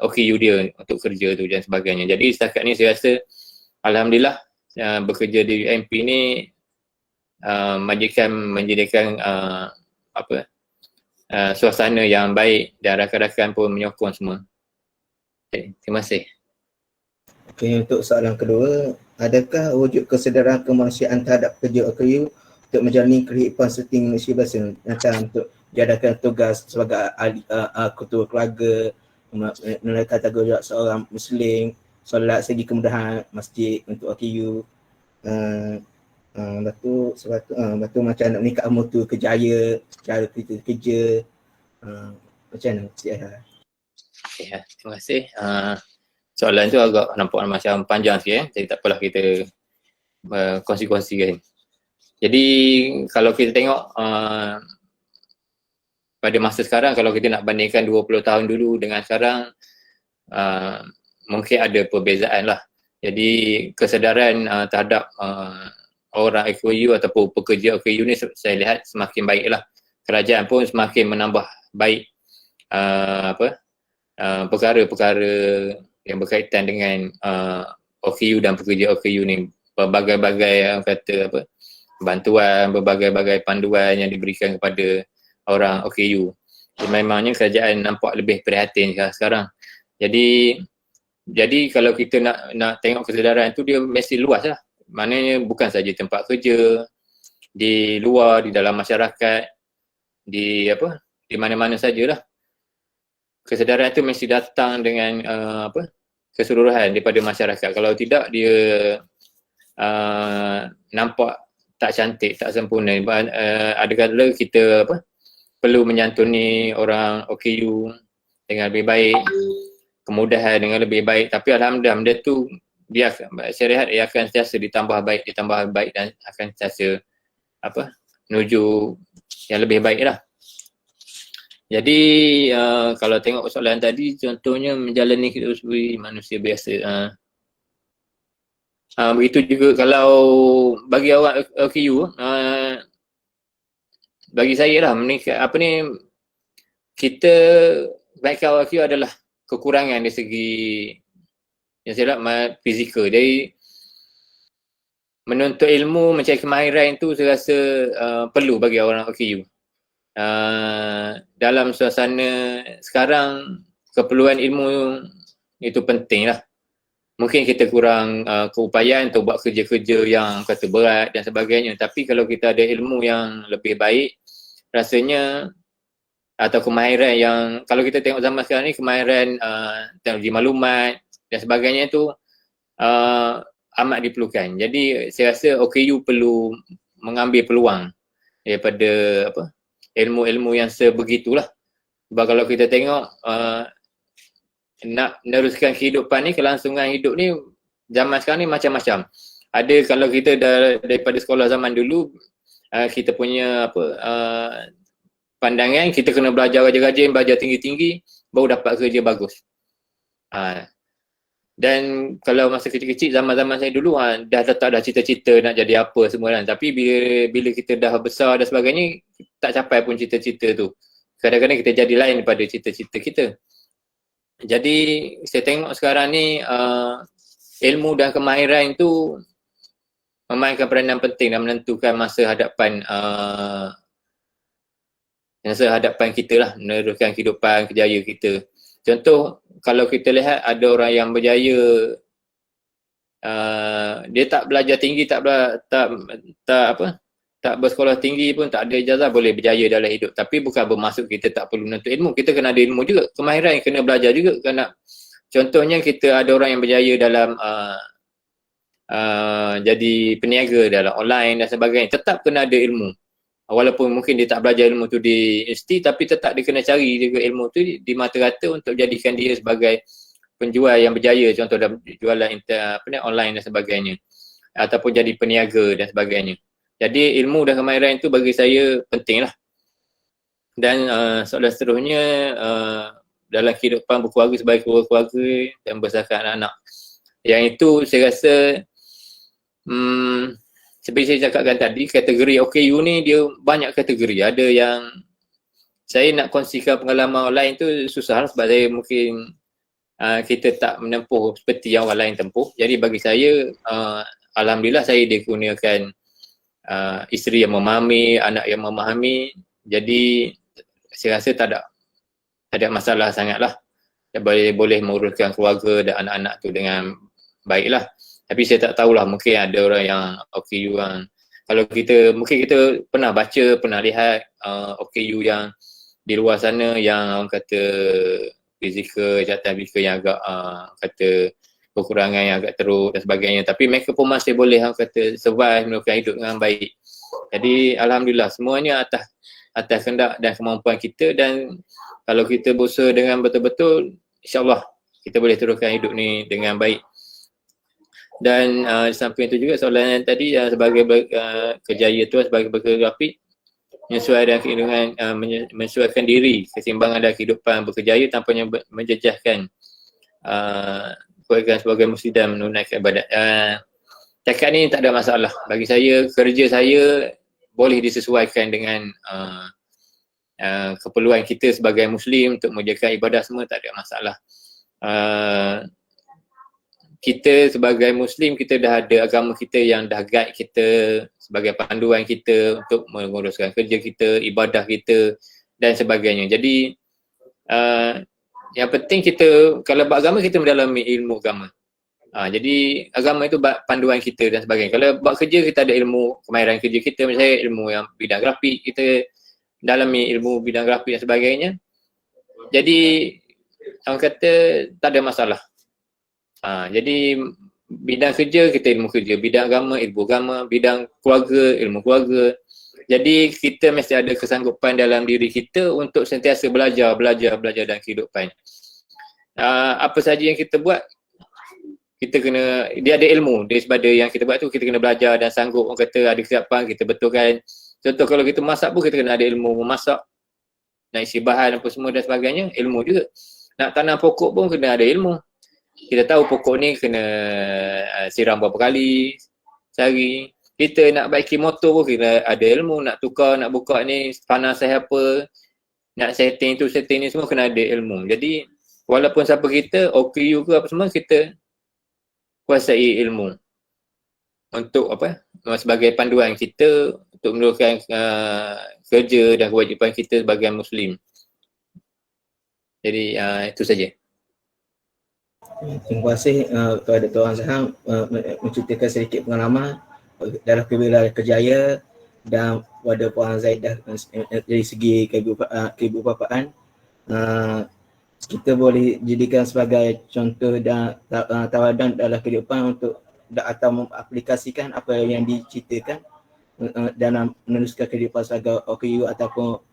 OKU dia untuk kerja tu dan sebagainya. Jadi setakat ni saya rasa alhamdulillah bekerja di UMP ni majikan menjadikan suasana yang baik dan rakan-rakan pun menyokong semua. Okay, terima kasih. Okay, untuk soalan kedua, adakah wujud kesedaran kemanusiaan terhadap kerja OKU untuk menjalani kehidupan seperti Malaysia biasa, macam untuk menjalankan tugas sebagai ketua keluarga menunaikan tanggungjawab seorang Muslim, solat segi kemudahan masjid untuk OKU. Lepas tu macam nak meningkat mutu kerjaya, cara kita kerja. Macam mana Cik Azhar? Ya, terima kasih. Soalan tu agak nampak macam panjang sikit. Jadi tak apalah kita kongsi-kongsikan. Jadi kalau kita tengok pada masa sekarang, kalau kita nak bandingkan 20 tahun dulu dengan sekarang, mungkin ada perbezaan lah. Jadi kesedaran terhadap orang OKU ataupun pekerja OKU ni saya lihat semakin baik lah. Kerajaan pun semakin menambah baik perkara-perkara yang berkaitan dengan OKU dan pekerja OKU ni. Berbagai-bagai bantuan, berbagai-bagai panduan yang diberikan kepada orang OKU. Jadi memangnya kerajaan nampak lebih prihatin sekarang. Jadi kalau kita nak tengok kesedaran tu, dia mesti luas lah. Maknanya bukan saja tempat kerja, di luar, di dalam masyarakat, di mana-mana sajalah. Kesedaran tu mesti datang dengan keseluruhan daripada masyarakat. Kalau tidak, dia nampak tak cantik, tak sempurna. Ada kala kita perlu menyantuni orang OKU dengan lebih baik, kemudahan dengan lebih baik. Tapi alhamdulillah benda tu saya lihat ia akan sentiasa ditambah baik dan akan sentiasa menuju yang lebih baik lah. Jadi kalau tengok soalan tadi, contohnya menjalani hidup sebagai manusia biasa. Begitu juga kalau bagi orang OKU, bagi saya lah, kita baikkan OKU adalah kekurangan dari segi yang saya lihat fizikal. Jadi menuntut ilmu, mencari kemahiran itu saya rasa perlu bagi orang OKU. Dalam suasana sekarang, keperluan ilmu itu penting lah. Mungkin kita kurang keupayaan untuk buat kerja-kerja yang kata berat dan sebagainya. Tapi kalau kita ada ilmu yang lebih baik, rasanya, atau kemahiran yang, kalau kita tengok zaman sekarang ni, kemahiran teknologi maklumat dan sebagainya tu amat diperlukan. Jadi saya rasa OKU perlu mengambil peluang daripada ilmu-ilmu yang sebegitulah. Sebab kalau kita tengok nak meneruskan kehidupan ni, kelangsungan hidup ni zaman sekarang ni macam-macam. Ada kalau kita daripada sekolah zaman dulu, kita punya pandangan kita kena belajar rajin-rajin, belajar tinggi-tinggi baru dapat kerja bagus. Dan kalau masa kecil-kecil, zaman-zaman saya dulu dah letak dah cita-cita nak jadi apa semua kan. Tapi bila kita dah besar dan sebagainya, tak capai pun cita-cita tu. Kadang-kadang kita jadi lain daripada cita-cita kita. Jadi saya tengok sekarang ni ilmu dan kemahiran itu memainkan peranan penting dalam menentukan masa hadapan kita lah, meneruskan kehidupan kerjaya kita. Contoh, kalau kita lihat ada orang yang berjaya, dia tak belajar tinggi, tak bersekolah tinggi pun, tak ada ijazah, boleh berjaya dalam hidup. Tapi bukan bermaksud kita tak perlu menuntut ilmu. Kita kena ada ilmu juga, kemahiran kena belajar juga. Contohnya kita ada orang yang berjaya dalam jadi peniaga dalam online dan sebagainya, tetap kena ada ilmu. Walaupun mungkin dia tak belajar ilmu tu di universiti, tapi tetap dia kena cari juga ilmu tu di mata-rata untuk jadikan dia sebagai penjual yang berjaya, contoh dalam jualan online dan sebagainya, ataupun jadi peniaga dan sebagainya. Jadi ilmu dan kemahiran itu bagi saya penting lah. Dan soalan seterusnya, dalam kehidupan berkeluarga sebagai keluarga dan membesarkan anak-anak, yang itu saya rasa seperti saya cakapkan tadi, kategori OKU ni dia banyak kategori. Ada yang saya nak kongsikan pengalaman online tu susah lah, sebab saya mungkin kita tak menempuh seperti yang orang lain tempuh. Jadi bagi saya, alhamdulillah saya dikurniakan isteri yang memahami, anak yang memahami. Jadi saya rasa tak ada masalah sangat lah. Boleh menguruskan keluarga dan anak-anak tu dengan baik lah. Tapi saya tak tahulah, mungkin ada orang yang OKU yang, kalau mungkin kita pernah baca, pernah lihat OKU yang di luar sana yang orang kata fizikal, jatuh fizikal yang agak kata kekurangan yang agak teruk dan sebagainya, tapi mereka pun masih boleh kata survive, meneruskan hidup dengan baik. Jadi alhamdulillah semuanya atas kehendak dan kemampuan kita, dan kalau kita berusaha dengan betul-betul, insyaAllah kita boleh teruskan hidup ni dengan baik. Dan di samping itu juga soalan yang tadi sebagai kerjaya tu sebagai bekerja grafik, menyesuaikan dengan menyesuaikan diri, keseimbangan dalam kehidupan berkerjaya tanpa menjejaskan keluarga sebagai muslim dan menunaikan ibadat. Cakap ni tak ada masalah. Bagi saya, kerja saya boleh disesuaikan dengan keperluan kita sebagai muslim untuk menjaga ibadah semua, tak ada masalah. Kita sebagai muslim, kita dah ada agama kita yang dah guide kita sebagai panduan kita untuk menguruskan kerja kita, ibadah kita dan sebagainya. Jadi yang penting kita, kalau buat agama, kita mendalami ilmu agama. Jadi agama itu panduan kita dan sebagainya. Kalau buat kerja, kita ada ilmu kemahiran kerja kita, misalnya ilmu yang bidang grafik, kita dalami ilmu bidang grafik dan sebagainya. Jadi orang kata tak ada masalah. Jadi bidang kerja kita ilmu kerja, bidang agama ilmu agama, bidang keluarga ilmu keluarga. Jadi kita mesti ada kesanggupan dalam diri kita untuk sentiasa belajar dalam kehidupan. Apa saja yang kita buat, kita kena, dia ada ilmu daripada yang kita buat tu, kita kena belajar dan sanggup, orang kata ada kesiapan, kita betulkan. Contoh kalau kita masak pun, kita kena ada ilmu memasak, nak isi bahan apa semua dan sebagainya, ilmu juga. Nak tanam pokok pun kena ada ilmu. Kita tahu pokok ni kena siram berapa kali sehari. Kita nak baiki motor pun kena ada ilmu, nak tukar, nak buka ni panas saya apa, nak setting tu, setting ni semua kena ada ilmu. Jadi walaupun siapa kita, OKU ke apa semua, kita kuasai ilmu untuk apa, sebagai panduan kita untuk meneruskan kerja dan kewajipan kita sebagai muslim. Jadi itu saja. Terima kasih kepada Tuan Zaham menceritakan sedikit pengalaman dalam kewilayaan kerjaya dan pada Puan Zaidah dari segi keibubapaan. Kita boleh jadikan sebagai contoh dan tawadan dalam kehidupan untuk atau mengaplikasikan apa yang diceritakan dalam meneruskan kehidupan sebagai OKU atau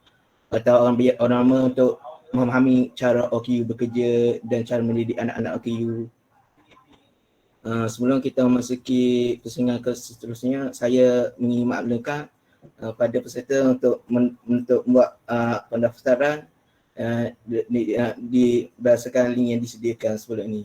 orang lama untuk memahami cara OKU bekerja dan cara mendidik anak-anak OKU. Sebelum kita memasuki pusingan ke seterusnya, saya ingin maklumkan pada peserta untuk membuat pendaftaran di berdasarkan link yang disediakan sebelum ini.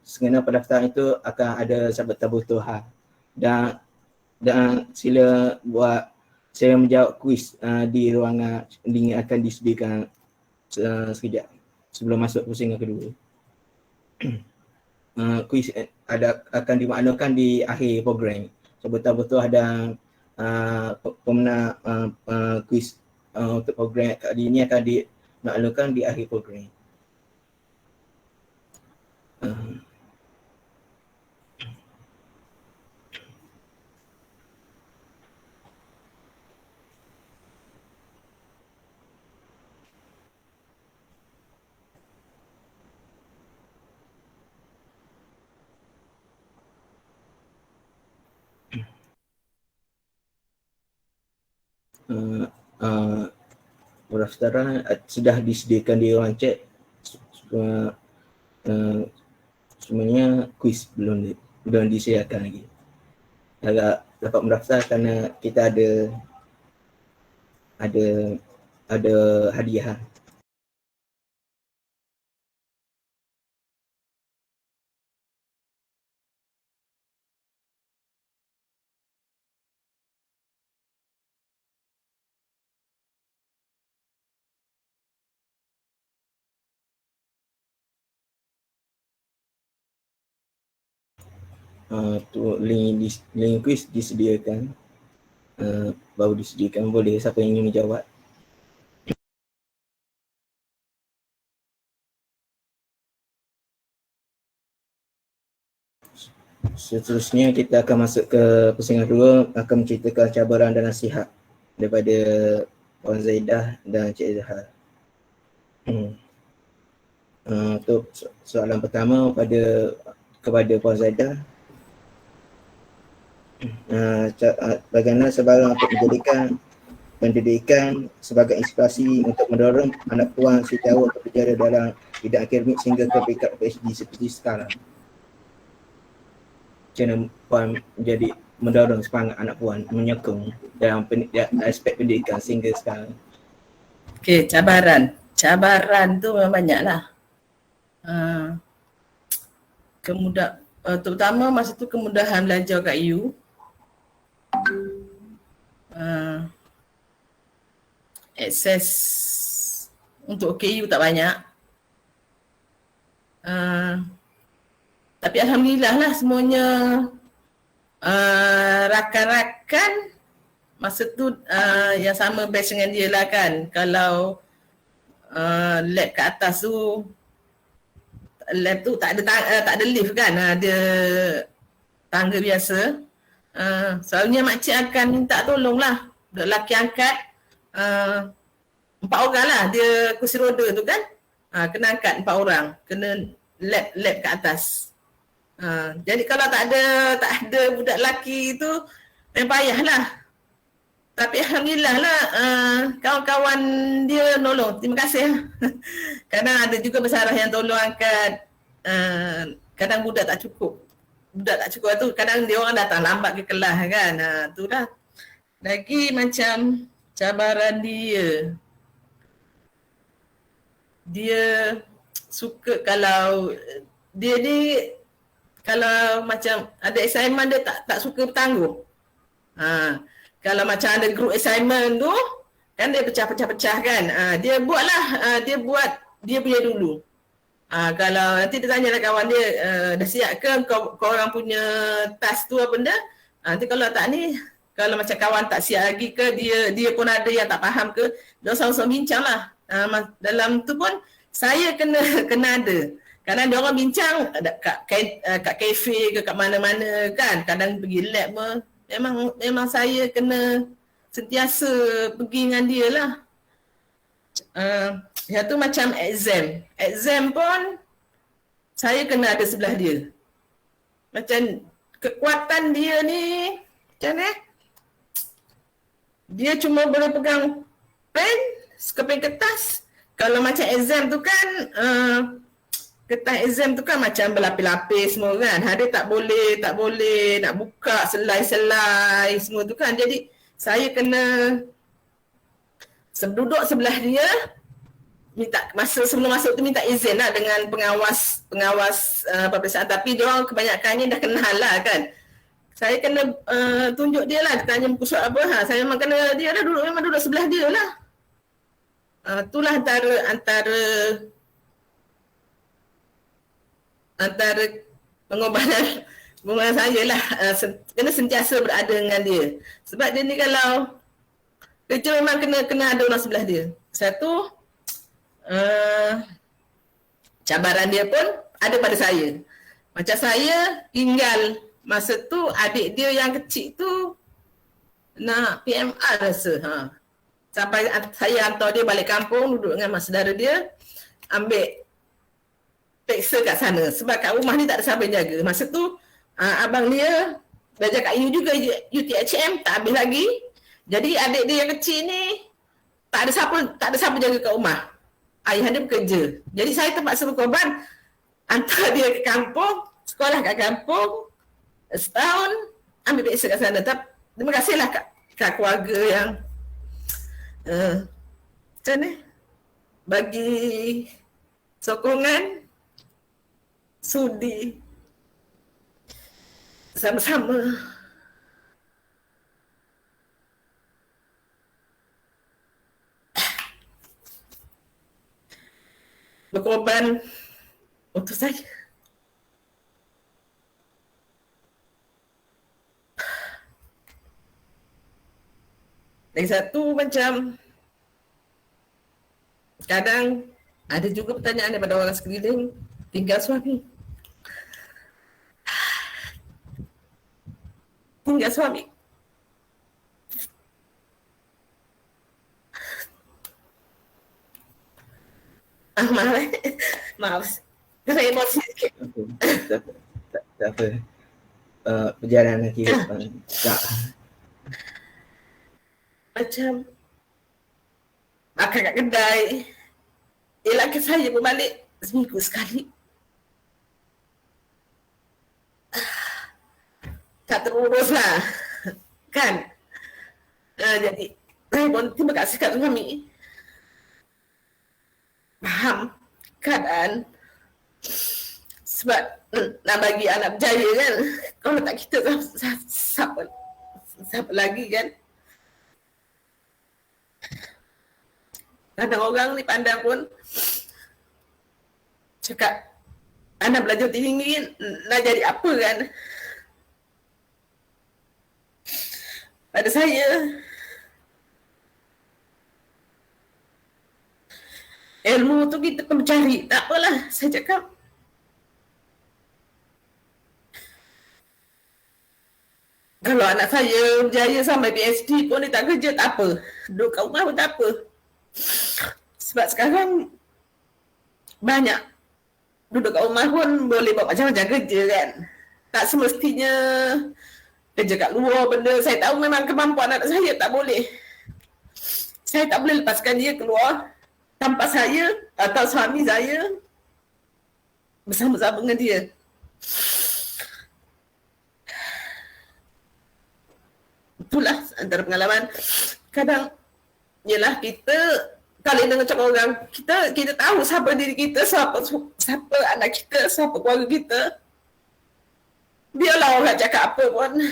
Sebenarnya pendaftaran itu akan ada sahabat tabur Tuhan, dan sila buat, saya menjawab kuis di ruangan link akan disediakan sekejap sebelum masuk pusingan kedua. Kuis akan dimaknakan di akhir program. So betul-betul ada pemenang kuis untuk program kali ini akan dimaknakan di akhir program. Pendaftaran sudah disediakan di ruang chat. Semuanya kuis belum disediakan lagi. Agak dapat mendaftar kerana kita ada hadiah. Tu link kuis disediakan, baru disediakan, boleh siapa yang ingin menjawab. Seterusnya kita akan masuk ke pusingan kedua, akan menceritakan cabaran dan nasihat daripada Puan Zaidah dan Cik Zahar. Untuk soalan pertama kepada Puan Zaidah, bagaimana sebarang untuk menjadikan pendidikan sebagai inspirasi untuk mendorong anak puan setiawa untuk berjaya dalam bidang akademik sehingga ke peringkat PhD seperti sekarang. Macam mana puan menjadi mendorong semangat anak puan menyokong dalam aspek pendidikan sehingga sekarang? Okey, cabaran tu memang banyaklah. Terutama masa tu kemudahan belajar kat U. Akses untuk OKU tak banyak. Tapi alhamdulillah lah semuanya rakan-rakan masa tu yang sama batch dengan dia lah kan. Kalau lab kat atas tu, lab tu tak ada lift kan, ada tangga biasa. Selalunya makcik akan minta tolong lah. Budak lelaki angkat 4 orang lah, dia kursi roda tu kan, kena angkat 4 orang, kena lap kat atas. Jadi kalau tak ada budak lelaki tu memang payah lah. Tapi alhamdulillah lah kawan-kawan dia nolong, terima kasih. Kadang ada juga bersarah yang tolong angkat, kadang budak tak cukup tu, kadang dia orang datang lambat ke kelas kan. Tu lah. Lagi macam cabaran dia suka kalau dia ni kalau macam ada assignment dia tak suka bertangguh. Kalau macam ada group assignment tu kan dia pecah-pecah kan. Dia buat dia punya dulu. Kalau nanti dia tanya lah kawan dia, dah siap ke kau orang punya task tu apa benda? Nanti kalau tak ni, kalau macam kawan tak siap lagi ke, dia pun ada yang tak faham ke, dia sama-sama bincang lah. Dalam tu pun saya kena ada. Kadang dia orang bincang kat kafe ke kat mana-mana kan. Kadang pergi lab pun. Memang saya kena sentiasa pergi dengan dia lah. Yang tu macam exam. Exam pun saya kena ada sebelah dia. Macam kekuatan dia ni, macam ni. Dia cuma boleh pegang pen, sekeping kertas. Kalau macam exam tu kan, kertas exam tu kan macam berlapis-lapis semua kan. Dia tak boleh nak buka selai-selai semua tu kan. Jadi saya kena duduk sebelah dia, minta masa sebelum masuk tu minta izin lah dengan pengawas peperiksaan. Tapi dia orang kebanyakannya dah kenal lah kan. Saya kena tunjuk dia lah, dia tanya muka surat apa. Saya memang kena dia lah, memang duduk sebelah dia lah. Itulah antara pengorbanan saya lah. Kena sentiasa berada dengan dia. Sebab dia ni kalau kerja memang kena ada orang sebelah dia. Satu, cabaran dia pun ada pada saya. Macam saya tinggal masa tu adik dia yang kecil tu nak PMR rasa. Sampai saya hantar dia balik kampung, duduk dengan mak saudara dia, ambil periksa kat sana. Sebab kat rumah ni tak ada siapa jaga. Masa tu abang dia belajar kat U juga, UTHM, tak habis lagi. Jadi adik dia yang kecil ni tak ada siapa jaga kat rumah. Ayah dia bekerja. Jadi saya terpaksa berkorban, hantar dia ke kampung, sekolah kat kampung, setahun, ambil periksa kat sana. Terima kasihlah kat keluarga yang macam ni, bagi sokongan, sudi sama-sama. Berkorban untuk saya. Lagi satu macam kadang ada juga pertanyaan daripada orang sekeliling, tinggal suami. Tinggal suami. Maaf, saya emosi sikit. Tak apa. Perjalanan kehidupan. Tak. Macam makan kat kedai, elak saya berbalik seminggu sekali. Tak terurus lah. Kan? Jadi, saya pun terima kasih kat suami. Faham keadaan. Sebab nak bagi anak berjaya kan. Kalau tak kita, siapa lagi kan? Kadang orang ni pandang pun cakap anak belajar tinggi nak jadi apa kan? Pada saya, ilmu tu kita perlu cari. Tak apalah, saya cakap. Kalau anak saya berjaya sampai PhD pun dia tak kerja, tak apa. Duduk kat rumah pun tak apa. Sebab sekarang banyak duduk kat rumah pun boleh buat macam-macam kerja kan. Tak semestinya kerja kat luar benda. Saya tahu memang kemampuan anak saya tak boleh. Saya tak boleh lepaskan dia keluar tanpa saya atau suami saya bersama-sama dengan dia. Itulah antara pengalaman. Kadang ialah kita kalau dengan cakap orang, kita tahu siapa diri kita, siapa anak kita, siapa keluarga kita. Biarlah orang cakap apa pun.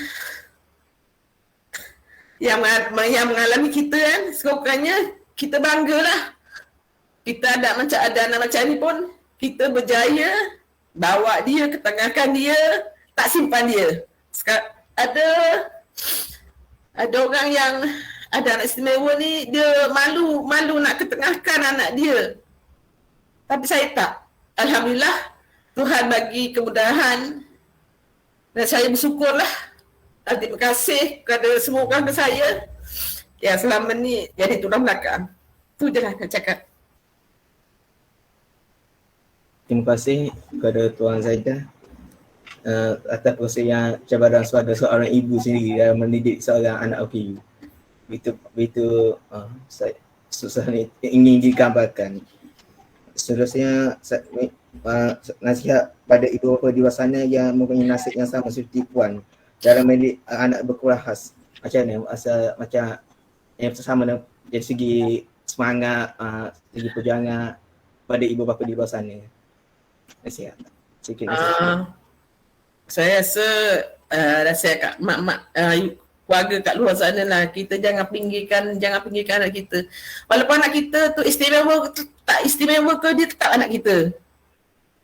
Yang mengalami kita kan, sekurang-kurangnya kita banggalah. Kita ada anak macam ni pun, kita berjaya bawa dia, ketengahkan dia, tak simpan dia. Ada orang yang ada anak istimewa ni, dia malu nak ketengahkan anak dia. Tapi saya tak. Alhamdulillah, Tuhan bagi kemudahan. Dan saya bersyukurlah. Dan terima kasih kepada semua orang saya yang selama ni jadi tulang belakang. Itu je lah nak cakap. Terima kasih kepada Tuan Zaidah atas proses yang cabaran sebagai seorang ibu sendiri dalam mendidik seorang anak OKU. Begitu susah ni ingin digambarkan. Seterusnya nasihat pada ibu bapa di luar sana yang mempunyai nasib yang sama seperti Puan dalam mendidik anak berkualitas khas. Macam mana? Macam yang sama dari segi semangat, segi perjuangan pada ibu bapa di luar sana. Nasihat. Sikit nasihat. Saya rasa kat mak-mak keluarga kat luar sana lah, kita jangan pinggirkan anak kita. Walaupun anak kita tu istimewa tak istimewa ke, dia tetap anak kita.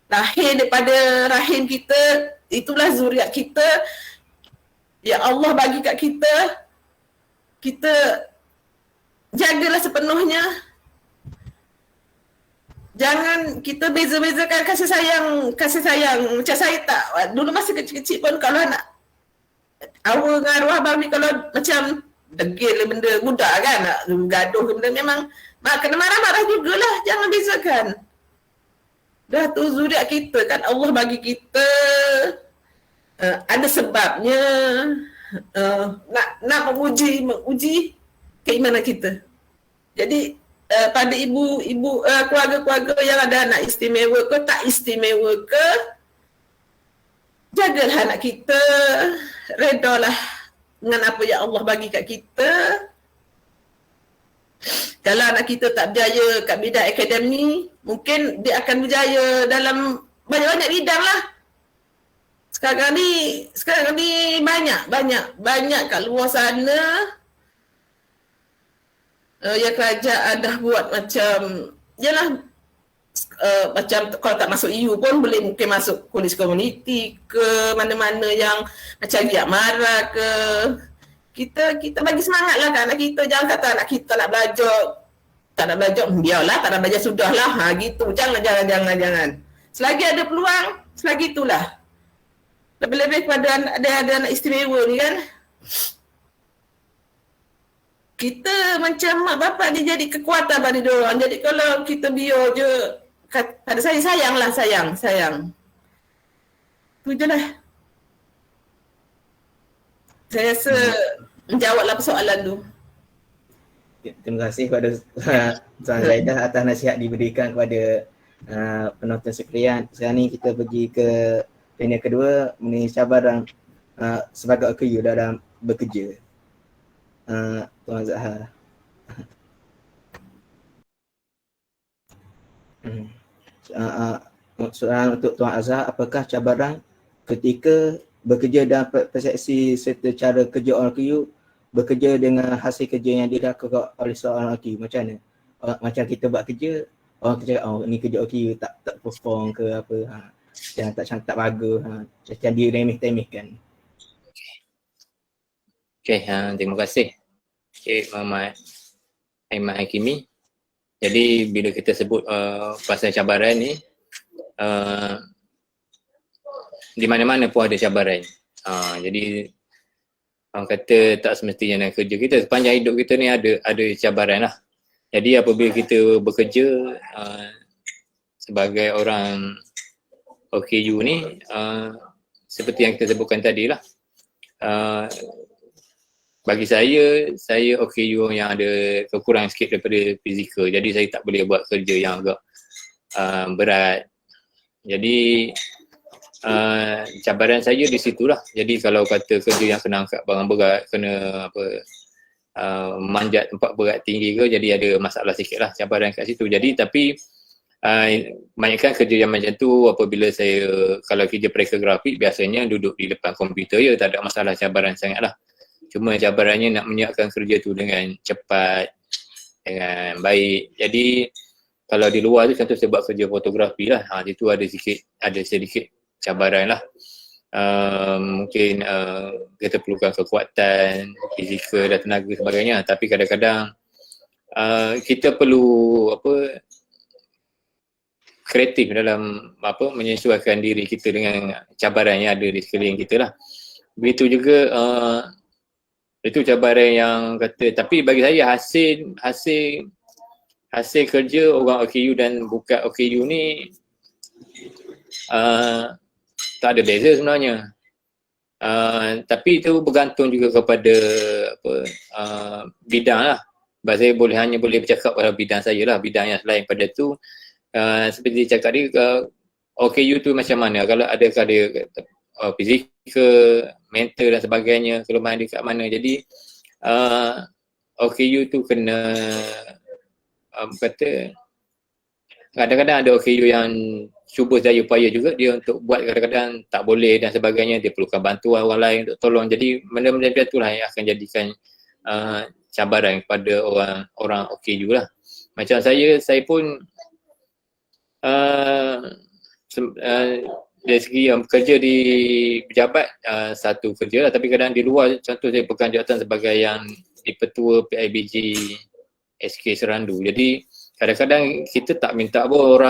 Lahir daripada rahim kita, itulah zuriat kita. Ya Allah bagi kat kita, kita jagalah sepenuhnya. Jangan kita beza-bezakan kasih sayang. Macam saya tak, dulu masa kecil-kecil pun kalau anak awal dengan arwah abang ni, kalau macam degil benda budak kan, nak gaduh ke benda, memang kena marah-marah jugalah. Jangan bezakan. Dah tu zuriat kita kan, Allah bagi kita ada sebabnya nak menguji keimanan kita. Jadi pada ibu keluarga-keluarga yang ada anak istimewa ke tak istimewa ke, jagalah anak kita, redalah dengan apa yang Allah bagi kat kita. Kalau anak kita tak berjaya kat bidang akademi, mungkin dia akan berjaya dalam banyak-banyak bidang lah. Sekarang ni banyak kat luar sana yang kerajaan dah buat macam, yalah, macam kalau tak masuk EU pun boleh mungkin masuk polis komuniti ke mana-mana yang macam Giat Mara ke. Kita bagi semangat lah kat anak kita. Jangan kata anak kita nak belajar, tak nak belajar, biarlah, tak nak belajar sudahlah. Gitu. Jangan. Selagi ada peluang, selagi itulah. Lebih-lebih kepada ada anak istimewa ni kan. Kita macam mak bapak dia jadi kekuatan pada dia orang. Jadi kalau kita biar je pada saya sayang. Tu je lah. Saya rasa menjawablah persoalan tu. Terima kasih kepada Tuan Zaidah atas nasihat diberikan kepada penonton sekalian. Sekarang ni kita pergi ke panel kedua mengenai cabaran sebagai OKU dalam bekerja. Tuan Zahar. Soalan untuk Tuan Azhar, apakah cabaran ketika bekerja dalam persepsi serta cara kerja OKU bekerja dengan hasil kerja yang dilakukan oleh seorang OKU? Macam mana? Macam kita buat kerja, orang kerja, ni kerja OKU tak perform ke apa, yang tak bagus, macam diremeh-temehkan. Okey, terima kasih Cik Muhammad Aiman Hakimi. Jadi bila kita sebut pasal cabaran ni, di mana-mana pun ada cabaran. Jadi orang kata tak semestinya dalam kerja kita, sepanjang hidup kita ni ada cabaran lah. Jadi apabila kita bekerja sebagai orang OKU ni, seperti yang kita sebutkan tadi lah, bagi saya OKU yang ada kekurangan sikit daripada fizikal. Jadi saya tak boleh buat kerja yang agak berat. Jadi cabaran saya di situlah. Jadi kalau kata kerja yang kena angkat barang berat, kena manjat tempat berat tinggi ke, jadi ada masalah sikit lah cabaran kat situ. Jadi tapi banyakkan kerja yang macam tu apabila saya, kalau kerja pereka grafik biasanya duduk di depan komputer je, tak ada masalah cabaran sangat lah. Cuma cabarannya nak menyiapkan kerja tu dengan cepat, dengan baik. Jadi kalau di luar tu contoh saya buat kerja fotografi lah, itu ada sedikit cabaran lah. Mungkin kita perlukan kekuatan fizikal dan tenaga sebagainya, tapi kadang-kadang kita perlu kreatif dalam menyesuaikan diri kita dengan cabaran yang ada di sekeliling kita lah. Begitu juga itu cabaran yang kata, tapi bagi saya hasil kerja orang OKU dan bukan OKU ni tak ada beza sebenarnya. Tapi itu bergantung juga kepada bidang lah. Sebab saya hanya boleh bercakap pada bidang saya lah. Bidang yang selain pada tu, seperti cakap dia, OKU tu macam mana? Kalau adakah dia fizikal, mental dan sebagainya, kelemahan dia kat mana. Jadi OKU tu kena kadang-kadang ada OKU yang cuba daya upaya juga dia untuk buat, kadang-kadang tak boleh dan sebagainya, dia perlukan bantuan orang lain untuk tolong. Jadi benda-benda macam itulah yang akan jadikan cabaran kepada orang OKU lah. Macam saya pun dari segi bekerja di pejabat, satu kerja lah, tapi kadang di luar, contoh saya pegang jawatan sebagai yang di Petua PIBG SK Serandu. Jadi kadang-kadang kita tak minta pun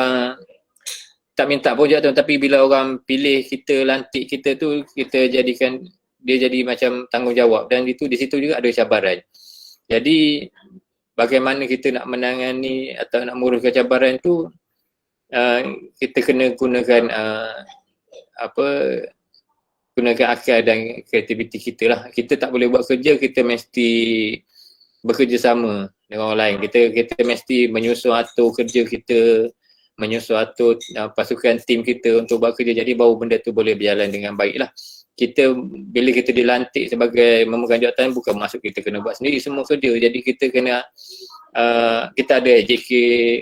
jawatan, tapi bila orang pilih kita, lantik kita tu, kita jadikan dia jadi macam tanggungjawab, dan itu di situ juga ada cabaran. Jadi bagaimana kita nak menangani atau nak menguruskan cabaran tu, kita kena gunakan gunakan akal dan kreativiti kita lah. Kita tak boleh buat kerja, kita mesti bekerjasama dengan orang lain. Kita mesti menyusun atur kerja kita, menyusun atur pasukan tim kita untuk buat kerja. Jadi baru benda tu boleh berjalan dengan baik lah. Bila kita dilantik sebagai memegang jawatan, bukan maksud kita kena buat sendiri semua kerja. Jadi kita kena kita ada AJK,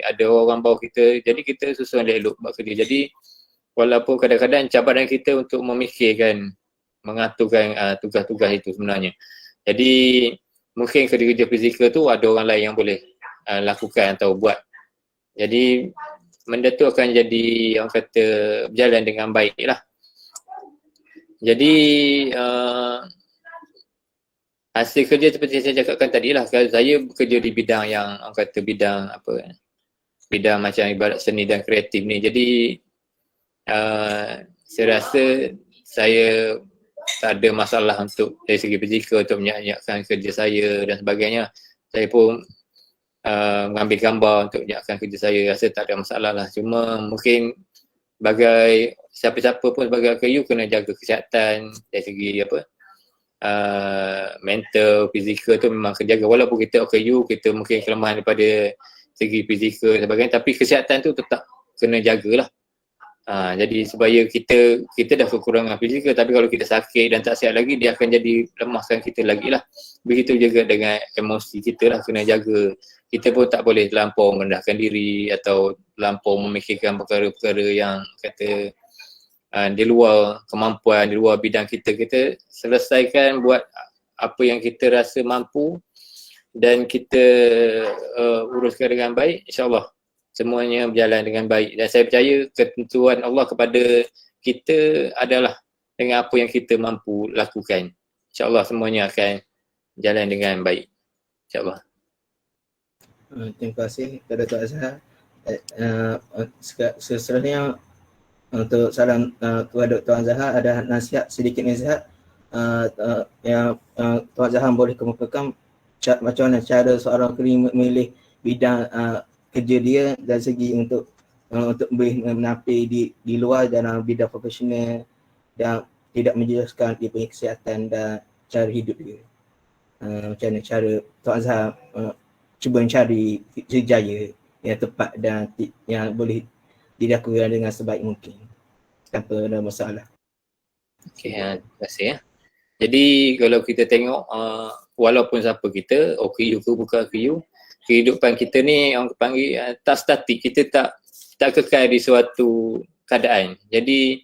ada orang bawah kita, jadi kita susun elok buat kerja. Jadi walaupun kadang-kadang cabaran kita untuk memikirkan, mengaturkan tugas-tugas itu sebenarnya. Jadi mungkin kerja-kerja fizikal tu ada orang lain yang boleh lakukan atau buat. Jadi benda tu akan jadi, orang kata, berjalan dengan baik lah. Jadi hasil kerja seperti saya cakapkan tadi lah, kalau saya bekerja di bidang yang, orang kata, bidang macam ibarat seni dan kreatif ni. Jadi saya rasa saya tak ada masalah untuk dari segi fizikal untuk menyiapkan kerja saya dan sebagainya. Saya pun mengambil gambar untuk jalankan kerja saya, rasa tak ada masalah lah. Cuma mungkin sebagai siapa-siapa pun sebagai OKU kena jaga kesihatan dari segi mental, fizikal tu memang kena jaga. Walaupun kita OKU, kita mungkin kelemahan daripada segi fizikal dan sebagainya, tapi kesihatan tu tetap kena jagalah. Jadi supaya kita dah kekurangan fizikal, tapi kalau kita sakit dan tak sihat lagi, dia akan jadi lemahkan kita lagi lah. Begitu juga dengan emosi kita lah, kena jaga. Kita pun tak boleh terlampau merendahkan diri atau terlampau memikirkan perkara-perkara yang kata di luar kemampuan, di luar bidang kita. Kita selesaikan buat apa yang kita rasa mampu dan kita uruskan dengan baik, insyaAllah semuanya berjalan dengan baik. Dan saya percaya ketentuan Allah kepada kita adalah dengan apa yang kita mampu lakukan. InsyaAllah semuanya akan jalan dengan baik. InsyaAllah. Terima kasih kepada Tuan Azhar. Seterusnya untuk salam kepada Tuan Azhar, ada nasihat sedikit nasihat yang Tuan Azhar boleh kemukakan macam mana cara seorang kuli memilih bidang kerja dia dari segi untuk menampil di luar dalam bidang profesional dan tidak menjelaskan dia punya kesihatan dan cara hidup dia. Macam mana cara Tuan Azhar cuba mencari kerjaya yang tepat dan yang boleh dilakukan dengan sebaik mungkin tanpa ada masalah. Okey, terima kasih ya. Jadi kalau kita tengok walaupun siapa kita, OKU ke bukan OKU, kehidupan kita ni orang panggil tak statik, kita tak kekal di suatu keadaan. Jadi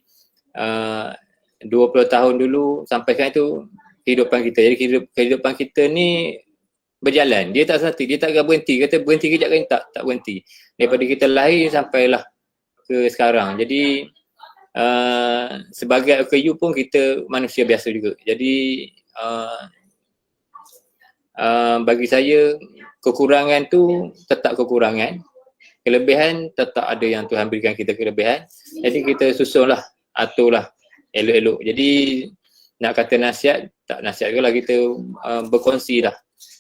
20 tahun dulu sampai sekarang itu kehidupan kita. Jadi kehidupan kita ni berjalan, dia tak statik, dia tak akan berhenti. Kata berhenti kejap kan, tak berhenti. Daripada kita lahir sampailah ke sekarang. Jadi sebagai OKU pun kita manusia biasa juga. Jadi bagi saya kekurangan tu tetap kekurangan, kelebihan tetap ada yang Tuhan berikan kita kelebihan. Jadi kita susunlah, aturlah elok-elok. Jadi nak kata nasihat, tak nasihat ke lah, kita berkongsi lah.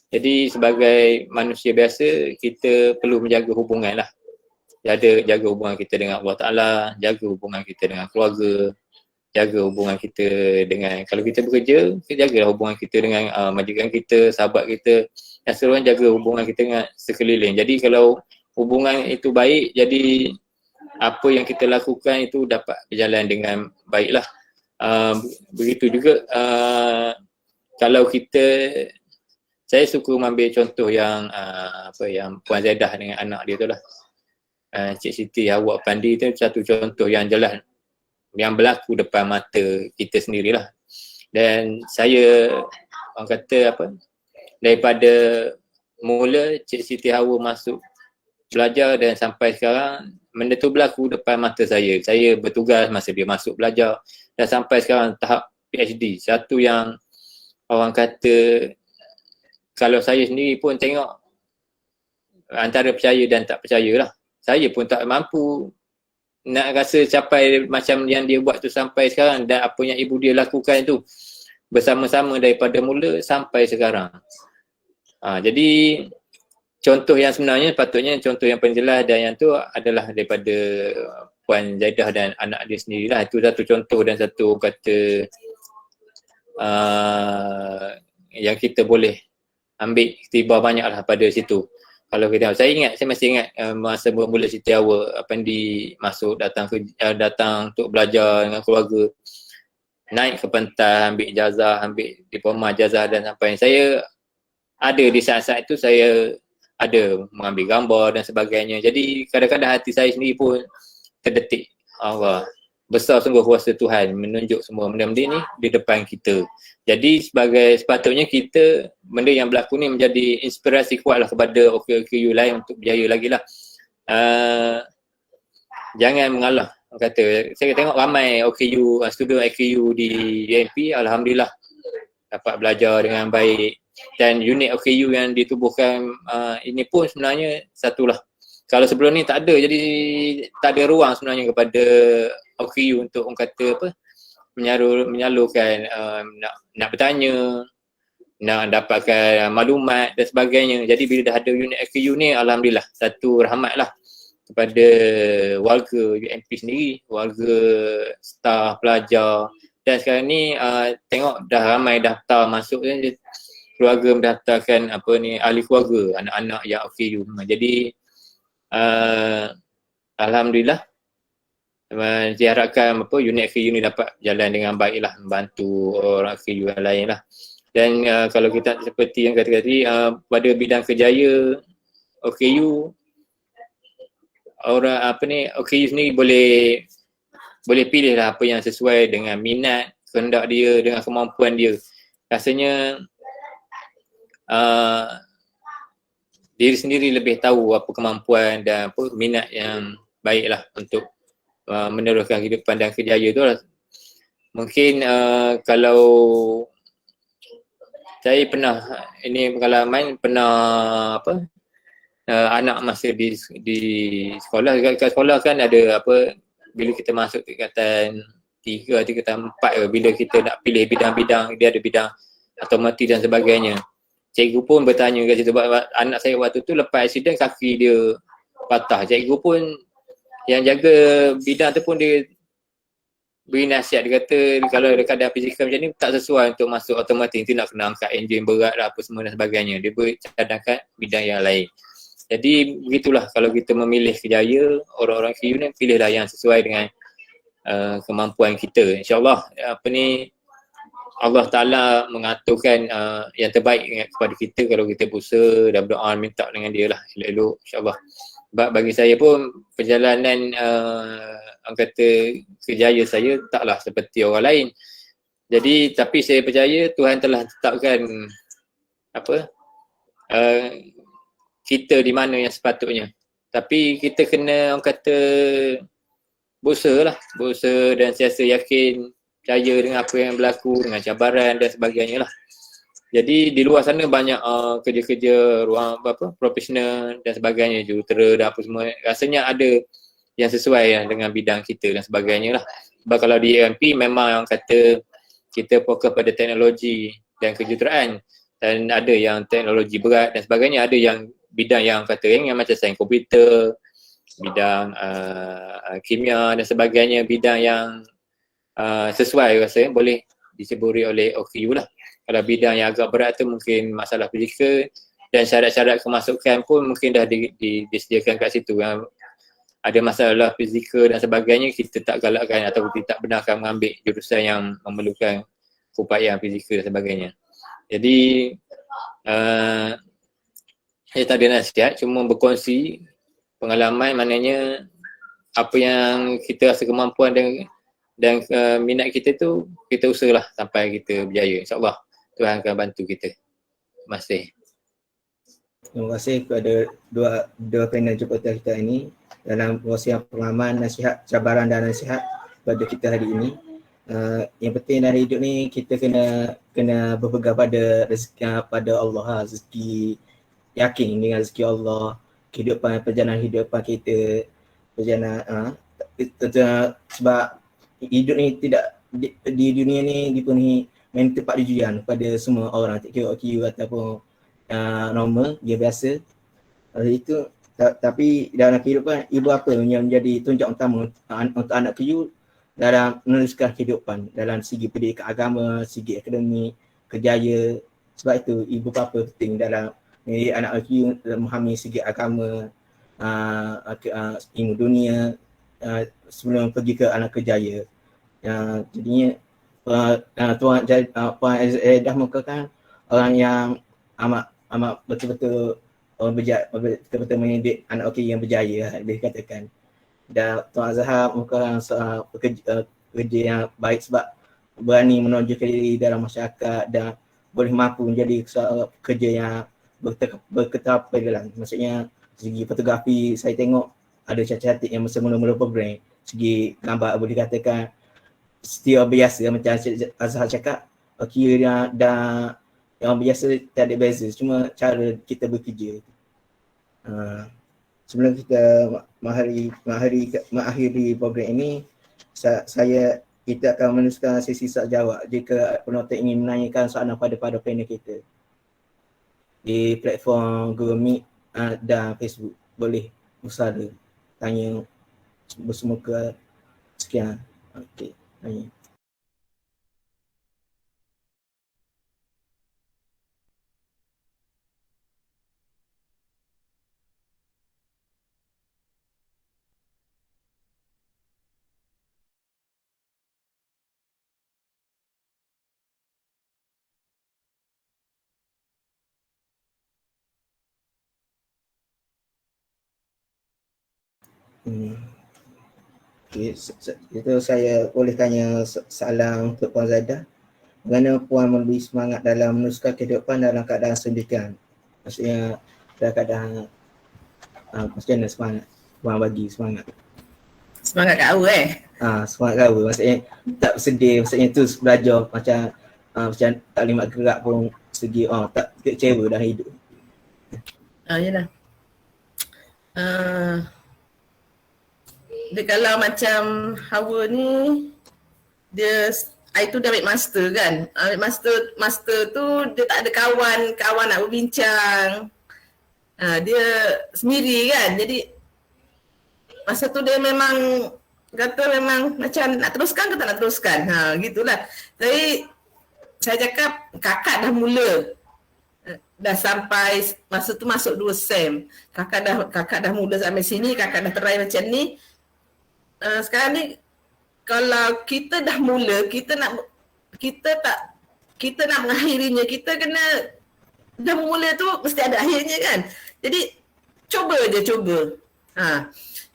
Jadi sebagai manusia biasa, kita perlu menjaga hubungan lah. Jaga hubungan kita dengan Allah Ta'ala, jaga hubungan kita dengan keluarga, jaga hubungan kita dengan, kalau kita bekerja, kita jagalah hubungan kita dengan majikan kita, sahabat kita, dan seluruhnya jaga hubungan kita dengan sekeliling. Jadi kalau hubungan itu baik, jadi apa yang kita lakukan itu dapat berjalan dengan baiklah. Begitu juga kalau saya suka mengambil contoh yang yang Puan Zaidah dengan anak dia tu lah. Cik Siti Hawa Pandi tu satu contoh yang jelas yang berlaku depan mata kita sendirilah. Dan saya orang kata daripada mula Cik Siti Hawa masuk belajar dan sampai sekarang benda tu berlaku depan mata saya. Saya bertugas masa dia masuk belajar dan sampai sekarang tahap PhD. Satu yang orang kata kalau saya sendiri pun tengok antara percaya dan tak percaya lah. Saya pun tak mampu nak rasa capai macam yang dia buat tu sampai sekarang, dan apa yang ibu dia lakukan tu bersama-sama daripada mula sampai sekarang. Jadi contoh yang sebenarnya patutnya contoh yang paling jelas dan yang tu adalah daripada Puan Zaidah dan anak dia sendirilah. Itu satu contoh dan satu kata yang kita boleh ambil iktibar banyaklah pada situ. Kalau kita, saya masih ingat masa mula Siti Hawa Pandi masuk datang untuk belajar dengan keluarga, naik ke pentas, ambil ijazah, ambil diploma ijazah dan sampai saya ada di saat-saat itu, saya ada mengambil gambar dan sebagainya. Jadi kadang-kadang hati saya sendiri pun terdetik, Allah, besar sungguh kuasa Tuhan menunjuk semua benda-benda ni di depan kita. Jadi sepatutnya kita, benda yang berlaku ni menjadi inspirasi kuatlah kepada OKU lain untuk berjaya lagi lah. Jangan mengalah. Kata, saya tengok ramai OKU, student OKU di UMP, Alhamdulillah dapat belajar dengan baik. Dan unit OKU yang ditubuhkan ini pun sebenarnya satulah. Kalau sebelum ni tak ada, jadi tak ada ruang sebenarnya kepada OKU untuk orang kata menyalurkan nak bertanya, nak dapatkan maklumat dan sebagainya. Jadi bila dah ada unit AKU ni, alhamdulillah satu rahmat lah kepada warga UMP sendiri, warga, staf, pelajar. Dan sekarang ni tengok dah ramai daftar masuk kan, keluarga mendaftarkan ahli keluarga, anak-anak yang AKU. Jadi alhamdulillah diharapkan unit AKU ni dapat jalan dengan baik lah, membantu orang AKU yang lain lah. Dan kalau kita seperti yang kata tadi, pada bidang kerjaya OKU, orang OKU sendiri boleh pilih lah apa yang sesuai dengan minat, kehendak dia, dengan kemampuan dia. Rasanya diri sendiri lebih tahu apa kemampuan dan minat yang baik lah untuk meneruskan kehidupan dan kerjaya tu lah. Mungkin kalau saya pernah, ini pengalaman, anak masa di sekolah, kat sekolah kan ada bila kita masuk tingkatan 3, tingkatan 4, bila kita nak pilih bidang-bidang, dia ada bidang otomotif dan sebagainya. Cikgu pun bertanya kat situ, anak saya waktu tu lepas aksiden kaki dia patah. Cikgu pun yang jaga bidang tu pun dia beri nasihat, dia kata kalau dekat keadaan fizikal macam ni tak sesuai untuk masuk otomotif, nanti nak kena angkat enjin berat lah apa semua dan sebagainya. Dia bercadangkan bidang yang lain. Jadi begitulah, kalau kita memilih kerjaya, orang-orang KU ni pilihlah yang sesuai dengan kemampuan kita. InsyaAllah Allah Ta'ala mengaturkan yang terbaik kepada kita kalau kita berusaha dan berdoa minta dengan dia lah elok-elok, insyaAllah. Sebab bagi saya pun perjalanan kerjaya saya taklah seperti orang lain. Jadi tapi saya percaya Tuhan telah tetapkan kita di mana yang sepatutnya. Tapi kita kena berusaha dan sentiasa yakin, percaya dengan apa yang berlaku, dengan cabaran dan sebagainya lah. Jadi di luar sana banyak kerja-kerja ruang profesional dan sebagainya, jurutera dan apa semua. Rasanya ada yang sesuai dengan bidang kita dan sebagainya lah. Sebab kalau di AMP memang orang kata kita fokus pada teknologi dan kejuruteraan, dan ada yang teknologi berat dan sebagainya, ada yang bidang yang yang macam sains komputer, bidang kimia dan sebagainya, bidang yang sesuai rasanya boleh diceburi oleh OKU lah. Kalau bidang yang agak berat tu mungkin masalah fizikal dan syarat-syarat kemasukan pun mungkin dah disediakan kat situ. Ada masalah fizikal dan sebagainya, kita tak galakkan atau kita tak benarkan mengambil jurusan yang memerlukan keupayaan fizikal dan sebagainya. Jadi saya tak ada nasihat, cuma berkongsi pengalaman, maknanya apa yang kita rasa kemampuan dan minat kita tu, kita usahalah sampai kita berjaya. InsyaAllah Tuhan akan bantu kita. Terima kasih. Terima kasih kepada dua panel jemputan kita ini dalam kongsian pengalaman, nasihat, cabaran dan nasihat kepada kita hari ini. Yang penting dalam hidup ni kita kena berpegang pada Allah, rezeki, yakin dengan rezeki Allah, perjalanan hidupan kita, sebab hidup ni tidak di dunia ni dipenuhi main tempat ujian pada semua orang, tak kira OKU ataupun normal, dia biasa. Itu tapi dalam kehidupan, ibu apa yang menjadi tunjang utama untuk anak KU dalam meneruskan kehidupan dalam segi pendidikan agama, segi akademik, kerjaya. Sebab itu ibu bapa penting dalam anak KU memahami segi agama, ilmu dunia sebelum pergi ke anak kerjaya. Jadinya Tuan dah mukakan orang yang amat betul-betul orang betul-betul mendidik anak OKU yang berjaya, boleh katakan. Dan Tuan Azhar mukakan seorang pekerja yang baik sebab berani menonjolkan diri dalam masyarakat dan boleh mampu menjadi seorang pekerja yang berketerampilan. Maksudnya segi fotografi saya tengok ada cantik-cantik yang mula-mula program. Segi gambar boleh katakan setiap biasa macam Azhar cakap, OKU dan yang biasa tak ada beza, cuma cara kita bekerja. Sebelum kita mengakhiri program ini, saya kita akan meneruskan sesi soal jawab jika penonton ingin menanyakan soalan pada panel kita di platform Google Meet dan Facebook. Boleh usaha tanya bersemuka. Sekian. Okey, tanya. Okay, itu saya boleh tanya soalan untuk Puan Zada. Bagaimana Puan memberi semangat dalam meneruskan kehidupan dalam keadaan sendirian? Maksudnya dalam keadaan macam mana semangat? Puan bagi semangat. Semangat kat awal Semangat kat awal. Maksudnya tak bersedih, maksudnya tu belajar macam macam tak boleh nak gerak pun segi tak kecewa dalam hidup. Yalah. Dia kalau macam Hawa ni, dia itu dia ambil master kan. Ambil master tu dia tak ada kawan nak berbincang. Dia sendiri kan. Jadi masa tu dia memang kata memang macam nak teruskan ke tak nak teruskan. Gitulah. Tapi saya cakap kakak dah mula. Dah sampai masa tu masuk 2 sem. Kakak dah mula sampai sini, kakak dah try macam ni. Sekarang ni kalau kita dah mula, kita nak mengakhirinya, kita kena dah mula tu mesti ada akhirnya kan. Jadi cuba je.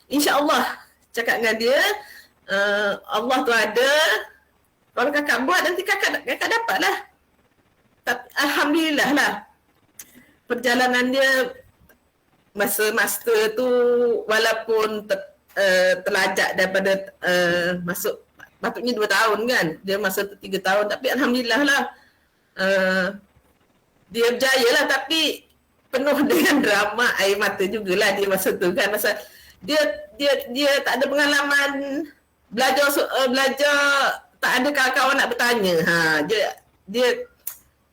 InsyaAllah cakap dengan dia, Allah tu ada. Kalau kakak buat nanti kakak dapat lah. Alhamdulillah lah. Perjalanan dia masa master tu walaupun terlajak daripada masuk patutnya 2 tahun kan. Dia masa tu 3 tahun tapi alhamdulillah lah. Dia berjaya lah tapi penuh dengan drama air mata jugalah dia masa tu kan. Masa dia tak ada pengalaman belajar tak ada kawan-kawan nak bertanya. Dia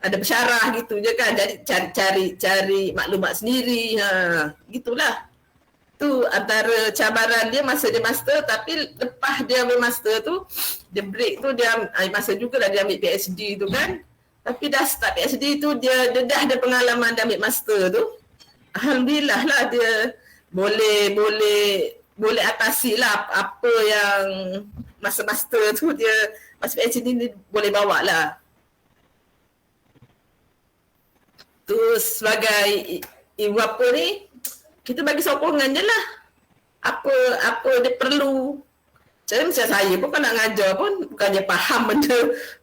ada bersyarah gitu je kan. Jadi cari maklumat sendiri. Gitulah. Tu antara cabaran dia masa dia master, tapi lepas dia ambil master tu, dia break tu dia masa jugalah dia ambil PhD tu kan. Tapi dah start PhD tu dia dah ada pengalaman dia ambil master tu. Alhamdulillah lah dia boleh atasi lah apa yang masa master tu dia masa PhD ni boleh bawa lah. Tu sebagai ibu bapa ni kita bagi sokongan je lah. Apa dia perlu. Macam saya pun kalau nak ngajar pun bukannya faham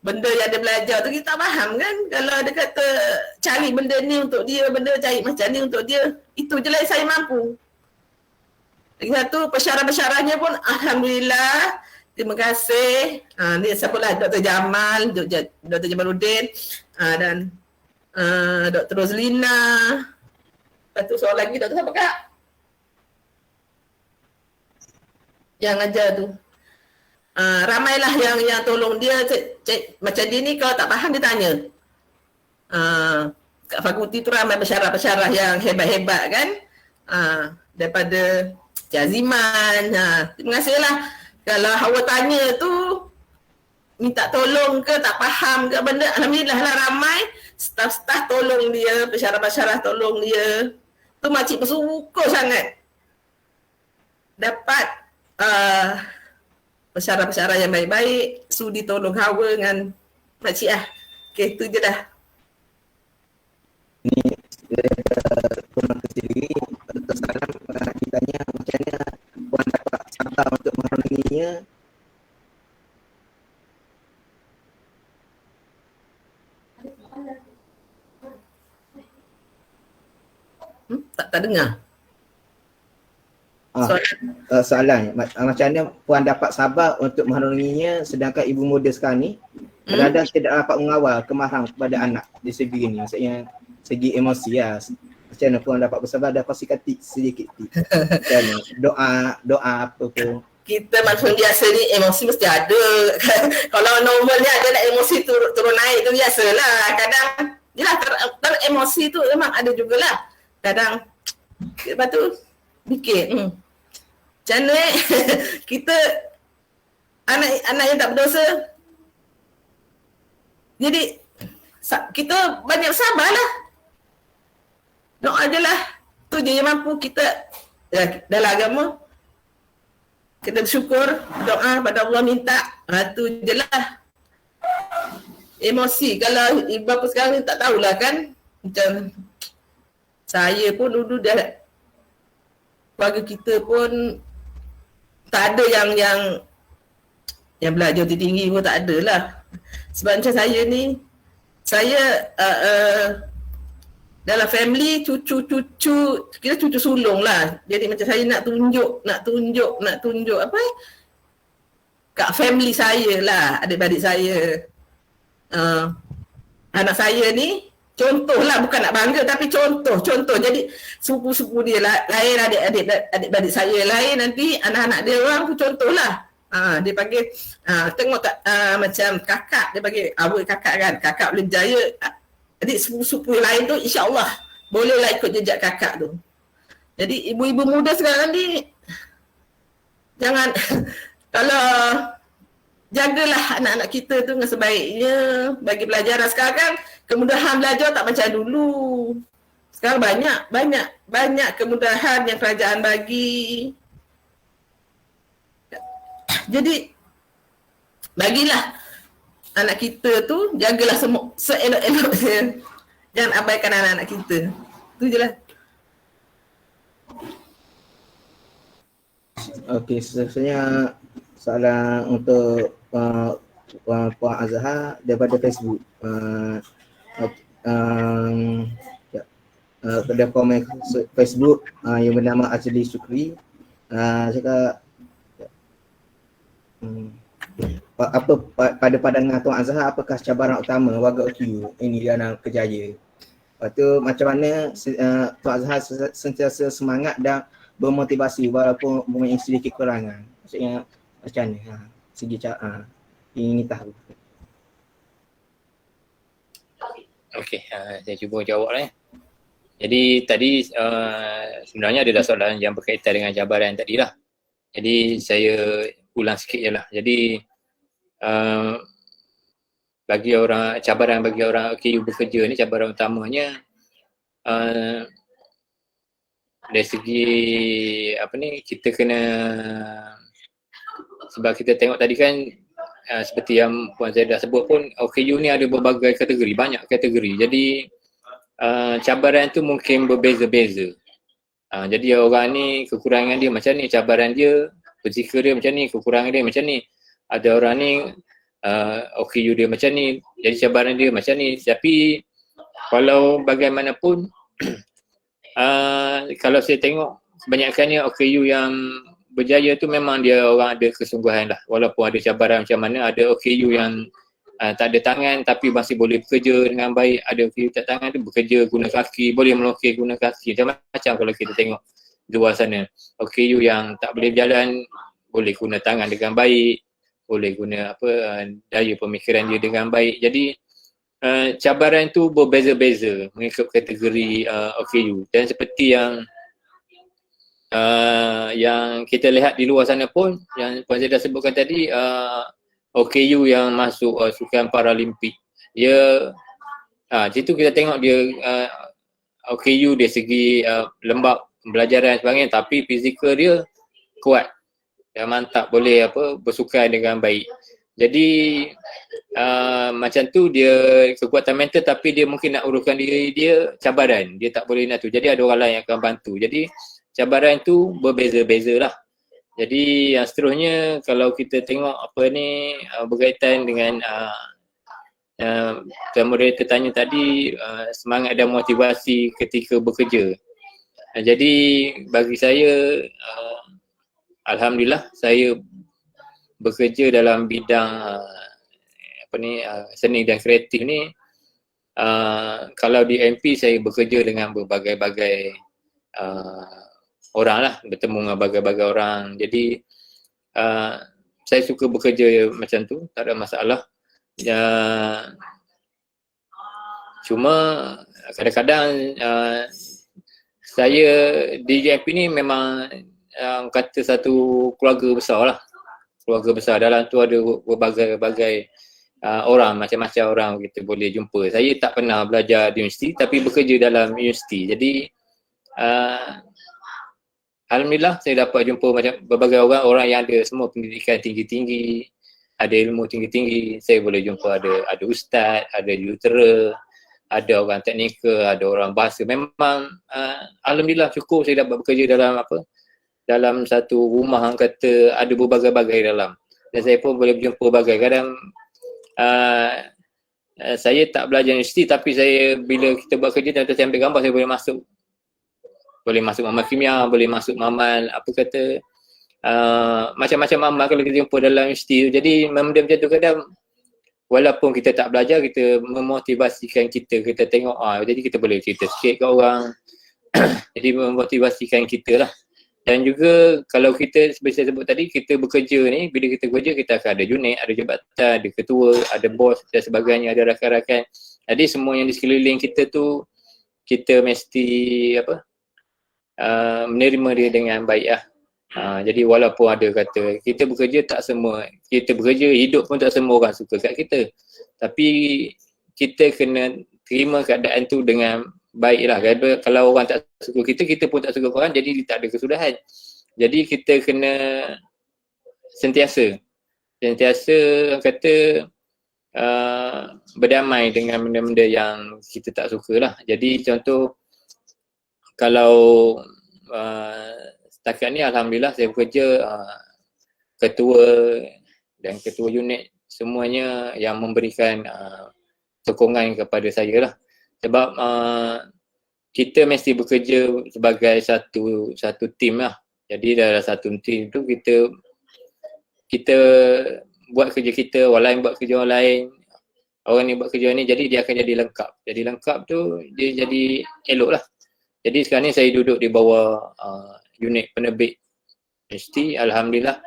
benda yang dia belajar tu, kita tak faham kan. Kalau dia kata cari benda ni untuk dia, benda cari macam ni untuk dia, itu je lah saya mampu. Lagi satu pensyarah-pensyarahnya pun alhamdulillah, terima kasih. Ni siapalah Dr. Jamal, Dr. Jamaluddin dan Dr. Roslina. Lepas tu seorang lagi Dr. siapa kak? Yang ajar tu. Ramailah yang tolong dia. Macam dia ni kalau tak faham dia tanya. Kat fakulti tu ramai pensyarah-pensyarah yang hebat-hebat kan. Daripada Jaziman. Terima kasihlah. Kalau Hawa tanya tu, minta tolong ke tak faham ke benda, alhamdulillah lah ramai staf-staf tolong dia, pensyarah-pensyarah tolong dia. Tu makcik bersyukur sangat dapat pensyarah-pensyarah yang baik-baik, sudi tolong Hawa dengan makcik lah. Okey, tu je dah. Ni Puan sendiri Dr. Salam nak ditanya macam mana Puan dapat sabar untuk merenunginya. Tak dengar. Soalan macam mana Puan dapat sabar untuk merenunginya sedangkan ibu muda sekarang ni kadang-kadang tidak dapat mengawal kemarahan kepada anak di segi ni, maksudnya segi emosi lah. Macam mana Puan dapat bersabar dan kongsikan tips sedikit tips. Macam mana doa apa pun kita manusia biasa ni emosi mesti ada. Kalau normal ni ada nak emosi turun naik tu biasalah. Kadang yelah emosi tu memang ada jugalah. Kadang lepas tu fikir macam mana kita anak yang tak berdosa. Jadi kita banyak sabarlah. Doa je lah. Tu je yang mampu kita dalam agama. Kita bersyukur, doa pada Allah minta. Tu je lah. Emosi. Kalau ibu bapa sekarang tak tahulah kan. Macam saya pun dulu dah, keluarga kita pun tak ada yang belajar tinggi pun tak ada lah. Sebab macam saya ni, saya dalam family cucu, kira cucu sulung lah. Jadi macam saya nak tunjuk apa kat family saya lah, adik-adik saya. Anak saya ni, contoh lah, bukan nak bangga tapi contoh. Jadi sepupu-sepupu dia lain, adik-adik saya lain, nanti anak-anak dia orang tu contoh lah. Dia panggil tengok tak macam kakak, dia panggil awak kakak kan, kakak boleh berjaya, adik sepupu-sepupu lain tu insya-Allah bolehlah ikut jejak kakak tu. Jadi ibu-ibu muda sekarang ni jangan kalau jagalah anak-anak kita tu dengan sebaiknya, bagi pelajaran. Sekarang kan kemudahan belajar tak macam dulu. Sekarang banyak kemudahan yang kerajaan bagi. Jadi bagilah anak kita tu, jagalah semua seelok-elok dia. Jangan abaikan anak-anak kita. Tu je lah. Okey, seterusnya soalan untuk Puan Azhar daripada Facebook. Pada komen Facebook yang bernama Ajli Syukri, cakap apa pada pandangan Tuan Azhar, apakah cabaran utama warga OKU ini dalam kerjaya? Lepas tu macam mana Tuan Azhar sentiasa semangat dan bermotivasi walaupun mempunyai sedikit kekurangan? Maksudnya macam mana? Segi ingin tahu. Okey, saya cuba jawab lah. Jadi tadi sebenarnya adalah soalan yang berkaitan dengan cabaran tadi lah. Jadi saya ulang sikit je lah. Jadi cabaran bagi orang OKU bekerja ni, cabaran utamanya dari segi kita kena, sebab kita tengok tadi kan seperti yang Puan Zaidah sebut pun, OKU ni ada berbagai kategori, banyak kategori. Jadi cabaran tu mungkin berbeza-beza. Jadi orang ni kekurangan dia macam ni, cabaran dia, fizikal dia macam ni, kekurangan dia macam ni. Ada orang ni OKU dia macam ni, jadi cabaran dia macam ni. Tapi kalau bagaimanapun kalau saya tengok kebanyakannya OKU yang berjaya tu memang dia orang ada kesungguhan lah. Walaupun ada cabaran macam mana, ada OKU yang tak ada tangan tapi masih boleh bekerja dengan baik. Ada OKU tak tangan tu bekerja guna kaki, boleh melukis guna kaki. Macam-macam kalau kita tengok di luar sana. OKU yang tak boleh berjalan boleh guna tangan dengan baik, boleh guna daya pemikiran dia dengan baik. Jadi cabaran tu berbeza-beza mengikut kategori OKU. Dan seperti yang kita lihat di luar sana pun, yang Puan Zaidah sebutkan tadi, OKU yang masuk sukan Paralimpik, dia situ kita tengok dia OKU dari segi lembab pembelajaran dan sebagainya, tapi fizikal dia kuat dan mantap, boleh bersukan dengan baik. Jadi macam tu dia kekuatan mental, tapi dia mungkin nak uruskan diri dia cabaran, dia tak boleh nak tu. Jadi ada orang lain yang akan bantu. Jadi cabaran tu berbeza-beza lah. Jadi yang seterusnya, kalau kita tengok berkaitan dengan Tuan Moderator tanya tadi, semangat dan motivasi ketika bekerja. Jadi bagi saya, Alhamdulillah saya bekerja dalam bidang seni dan kreatif ni. Kalau di MP saya bekerja dengan berbagai-bagai orang lah, bertemu dengan berbagai-bagai orang. Jadi saya suka bekerja macam tu, tak ada masalah. Cuma kadang-kadang saya di JMP ni memang kata satu keluarga besar lah. Keluarga besar, dalam tu ada berbagai orang, macam-macam orang kita boleh jumpa. Saya tak pernah belajar di universiti tapi bekerja dalam universiti. Jadi alhamdulillah saya dapat jumpa macam berbagai orang yang ada semua pendidikan tinggi-tinggi, ada ilmu tinggi-tinggi. Saya boleh jumpa ada ustaz, ada jurutera, ada orang teknikal, ada orang bahasa. Memang alhamdulillah cukup saya dapat bekerja dalam satu rumah yang kata ada berbagai-bagai dalam. Dan saya pun boleh berjumpa berbagai. Kadang saya tak belajar universiti tapi saya bila kita buat kerja dan saya ambil gambar, saya boleh masuk mamal kimia, boleh masuk mamal macam-macam amal kalau kita jumpa dalam universiti. Jadi benda macam tu kadang walaupun kita tak belajar, kita memotivasikan kita tengok jadi kita boleh cerita sikit ke orang. Jadi memotivasikan kita lah. Dan juga kalau kita seperti saya sebut tadi, kita bekerja ni, bila kita bekerja kita akan ada unit, ada jabatan, ada ketua, ada bos dan sebagainya, ada rakan-rakan. Jadi semua yang di sekeliling kita tu kita mesti menerima dia dengan baik lah. Jadi walaupun ada kata kita bekerja, tak semua kita bekerja, hidup pun tak semua orang suka kat kita. Tapi kita kena terima keadaan tu dengan baik lah. Kalau orang tak suka kita pun tak suka orang, jadi tak ada kesudahan. Jadi kita kena sentiasa kata berdamai dengan benda-benda yang kita tak suka lah. Jadi contoh kalau setakat ni alhamdulillah saya bekerja ketua dan ketua unit semuanya yang memberikan sokongan kepada saya lah. Sebab kita mesti bekerja sebagai satu tim lah. Jadi dalam satu tim tu kita buat kerja kita, orang lain buat kerja orang lain, orang ni buat kerja ni, jadi dia akan jadi lengkap. Jadi lengkap tu dia jadi elok lah. Jadi sekarang ni saya duduk di bawah unit penerbit universiti. Alhamdulillah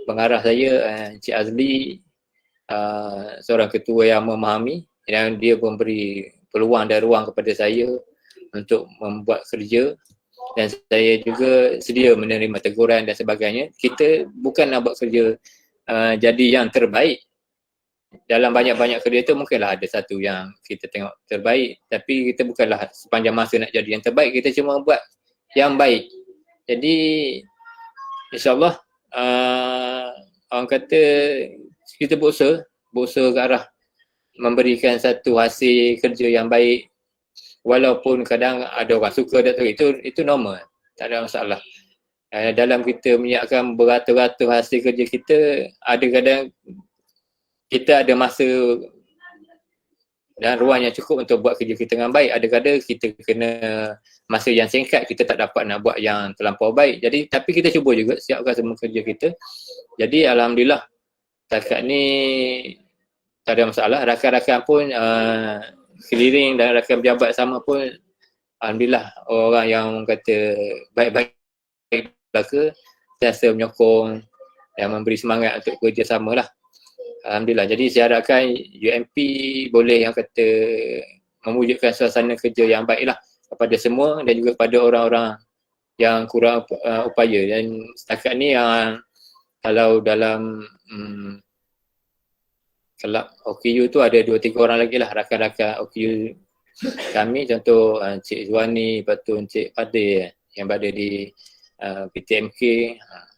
pengarah saya Encik Azli seorang ketua yang memahami dan dia memberi peluang dan ruang kepada saya untuk membuat kerja, dan saya juga sedia menerima teguran dan sebagainya. Kita bukan nak buat kerja jadi yang terbaik. Dalam banyak-banyak kerja tu mungkinlah ada satu yang kita tengok terbaik, tapi kita bukanlah sepanjang masa nak jadi yang terbaik, kita cuma buat yang baik. Jadi insyaAllah orang kata kita berusaha ke arah memberikan satu hasil kerja yang baik, walaupun kadang ada orang suka dan itu normal, tak ada masalah. Dalam kita menyiapkan beratus-ratus hasil kerja kita, ada kadang kita ada masa dan ruang yang cukup untuk buat kerja kita dengan baik. Ada kadang kita kena masa yang singkat, kita tak dapat nak buat yang terlampau baik. Jadi tapi kita cuba juga siapkan semua kerja kita. Jadi alhamdulillah setakat ni tak ada masalah. Rakan-rakan pun keliling dan rakan pejabat sama pun alhamdulillah orang yang kata baik-baik belaka, sentiasa menyokong dan memberi semangat untuk kerjasama lah. Alhamdulillah. Jadi saya harapkan UMP boleh yang kata mewujudkan suasana kerja yang baik lah kepada semua dan juga kepada orang-orang yang kurang upaya. Dan setakat ni yang kalau dalam kelab OKU tu ada 2-3 orang lagi lah rakan-rakan OKU kami, contoh Encik Zuani, lepas tu Encik Fadil yang berada di PTMK.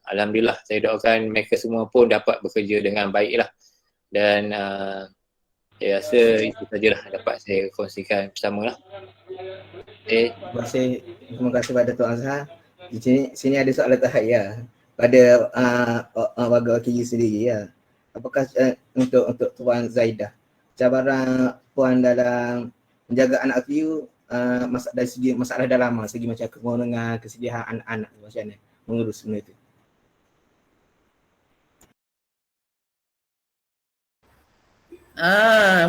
Alhamdulillah saya doakan mereka semua pun dapat bekerja dengan baik lah. Dan saya rasa itu sajalah dapat saya kongsikan bersama lah. Terima kasih pada Tuan Azhar. Di sini ada soalan tahaya pada warga OKU sendiri ya. Apakah untuk Tuan Zaidah, cabaran Puan dalam menjaga anak OKU dari segi masalah dalaman, segi macam kekurangan kesediaan anak-anak, macam mana mengurus benda itu?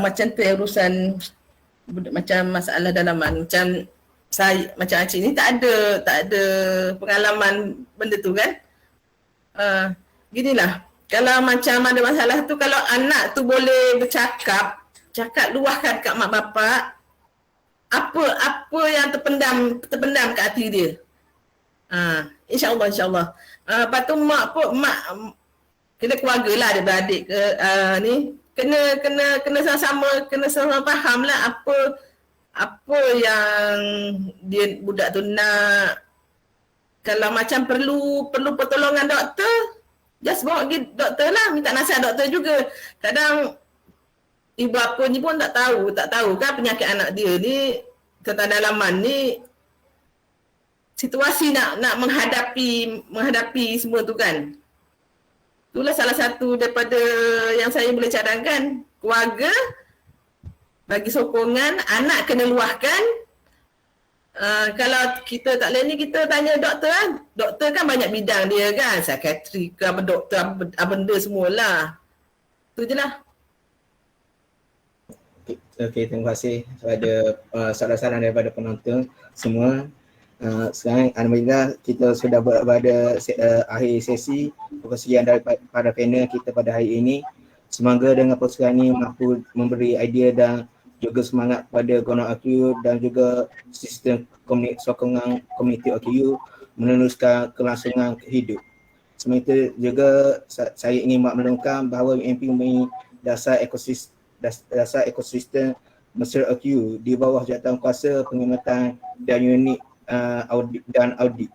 Macam tu urusan macam masalah dalaman. Macam saya, macam Acik ni tak ada pengalaman benda tu kan. ginilah, kalau macam ada masalah tu, kalau anak tu boleh bercakap, cakap luahkan kat mak bapak apa yang terpendam kat hati dia. InsyaAllah. Lepas tu mak kena keluarga lah, adik-beradik ke ni kena sama-sama faham lah apa yang dia budak tu nak. Kalau macam perlu pertolongan doktor, just bawa pergi doktor lah, minta nasihat doktor juga. Kadang ibu bapa ni pun tak tahu kan penyakit anak dia ni, ketidakdalaman ni, situasi nak menghadapi semua tu kan. Itulah salah satu daripada yang saya boleh cadangkan. Keluarga bagi sokongan, anak kena luahkan. Kalau kita tak boleh ni, kita tanya doktor kan. Doktor kan banyak bidang dia kan, psikiatri ke apa, doktor apa benda semualah. Itu je lah. Okey, terima kasih kepada soalan-soalan daripada penonton semua. Sekarang alhamdulillah kita sudah berada akhir sesi perkongsian daripada panel kita pada hari ini. Semoga dengan perkongsian ini mampu memberi idea dan juga semangat kepada golongan OKU dan juga sistem sokongan komuniti OKU meneruskan kelangsungan hidup. Selain itu juga saya ingin maklumkan bahawa UMP mempunyai dasar ekosistem Mesir OKU di bawah jawatankuasa penghormatan dan unit audit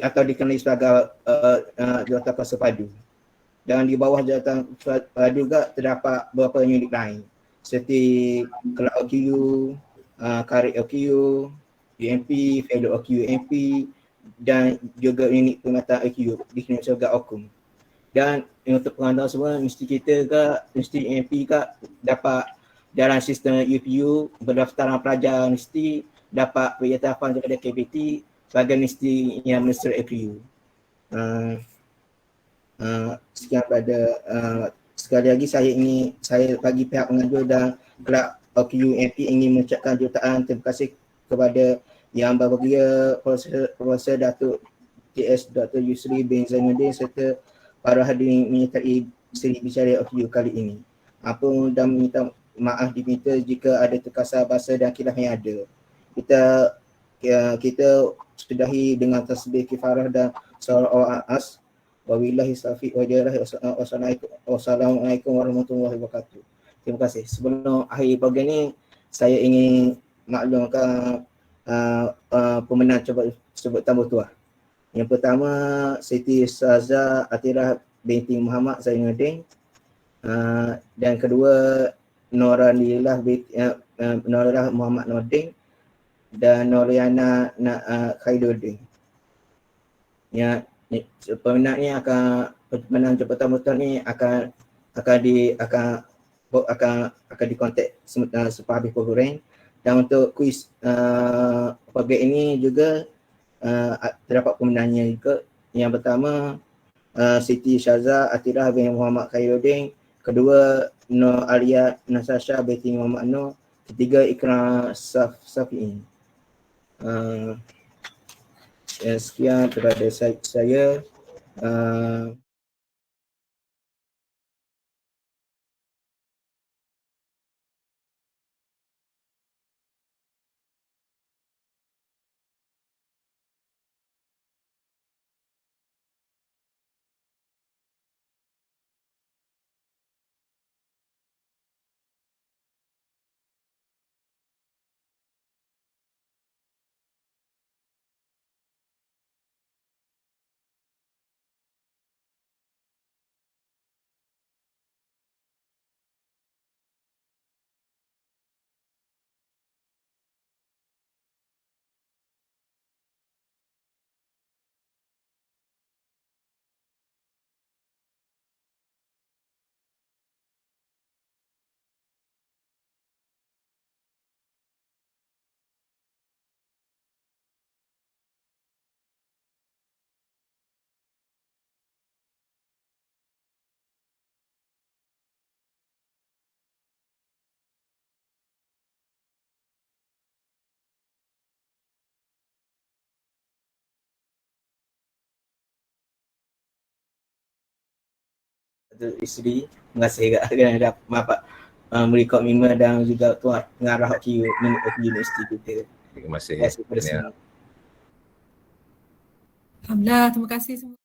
atau dikenali sebagai jawatankuasa padu. Dan di bawah jawatankuasa padu juga terdapat beberapa unit lain seperti Kelab OKU, Karik OKU, UMP, Fellow OKU UMP dan juga unit penghormatan OKU dikenali sebagai OKUM. Dan untuk pengantar semua, mesti UMP dapat dalam sistem UPU, berdaftaran pelajar mesti dapat beriktirafan kepada KBT sebagai mesti yang Mesir OKU. Sekian pada sekali lagi saya bagi pihak pengajar dan Kelab OKU UMP ingin mengucapkan jutaan terima kasih kepada Yang Berbahagia Profesor Datuk TS Dr. Yusri bin Zainuddin serta para hadirin menyertai siri bicara OKU kali ini. Dan minta maaf diminta jika ada terkasar bahasa dan khilaf yang ada. Kita sudahi dengan tasbih kifarah dan salawat as. Wabillahi taufiq wal hidayah. Wassalamualaikum warahmatullahi wabarakatuh. Terima kasih. Sebelum akhir program ini, saya ingin maklumkan pemenang sebutan bertuah. Yang pertama, Siti Ustazah Atirah binti Muhammad Zainuddin. Dan kedua, Noranillah Muhammad Nordin dan Noriana Khairuddin. Ya, pemenang ni pemenang jabatan bertuah ni akan dikontak selepas habis program. Dan untuk kuis program ini juga terdapat pemenangnya juga. Yang pertama Siti Syazah Atirah bin Muhammad Khairuddin, kedua Nur Alia Nasasha binti Muhammad Nur, ketiga Ikram Safi'in. Sekian daripada saya. Datuk Isri. Terima kasih juga kerana dapat bapak merekod Mima dan juga tuan pengarah OKU universiti kita. Terima kasih. Terima kasih kepada semua. Alhamdulillah, terima kasih semua.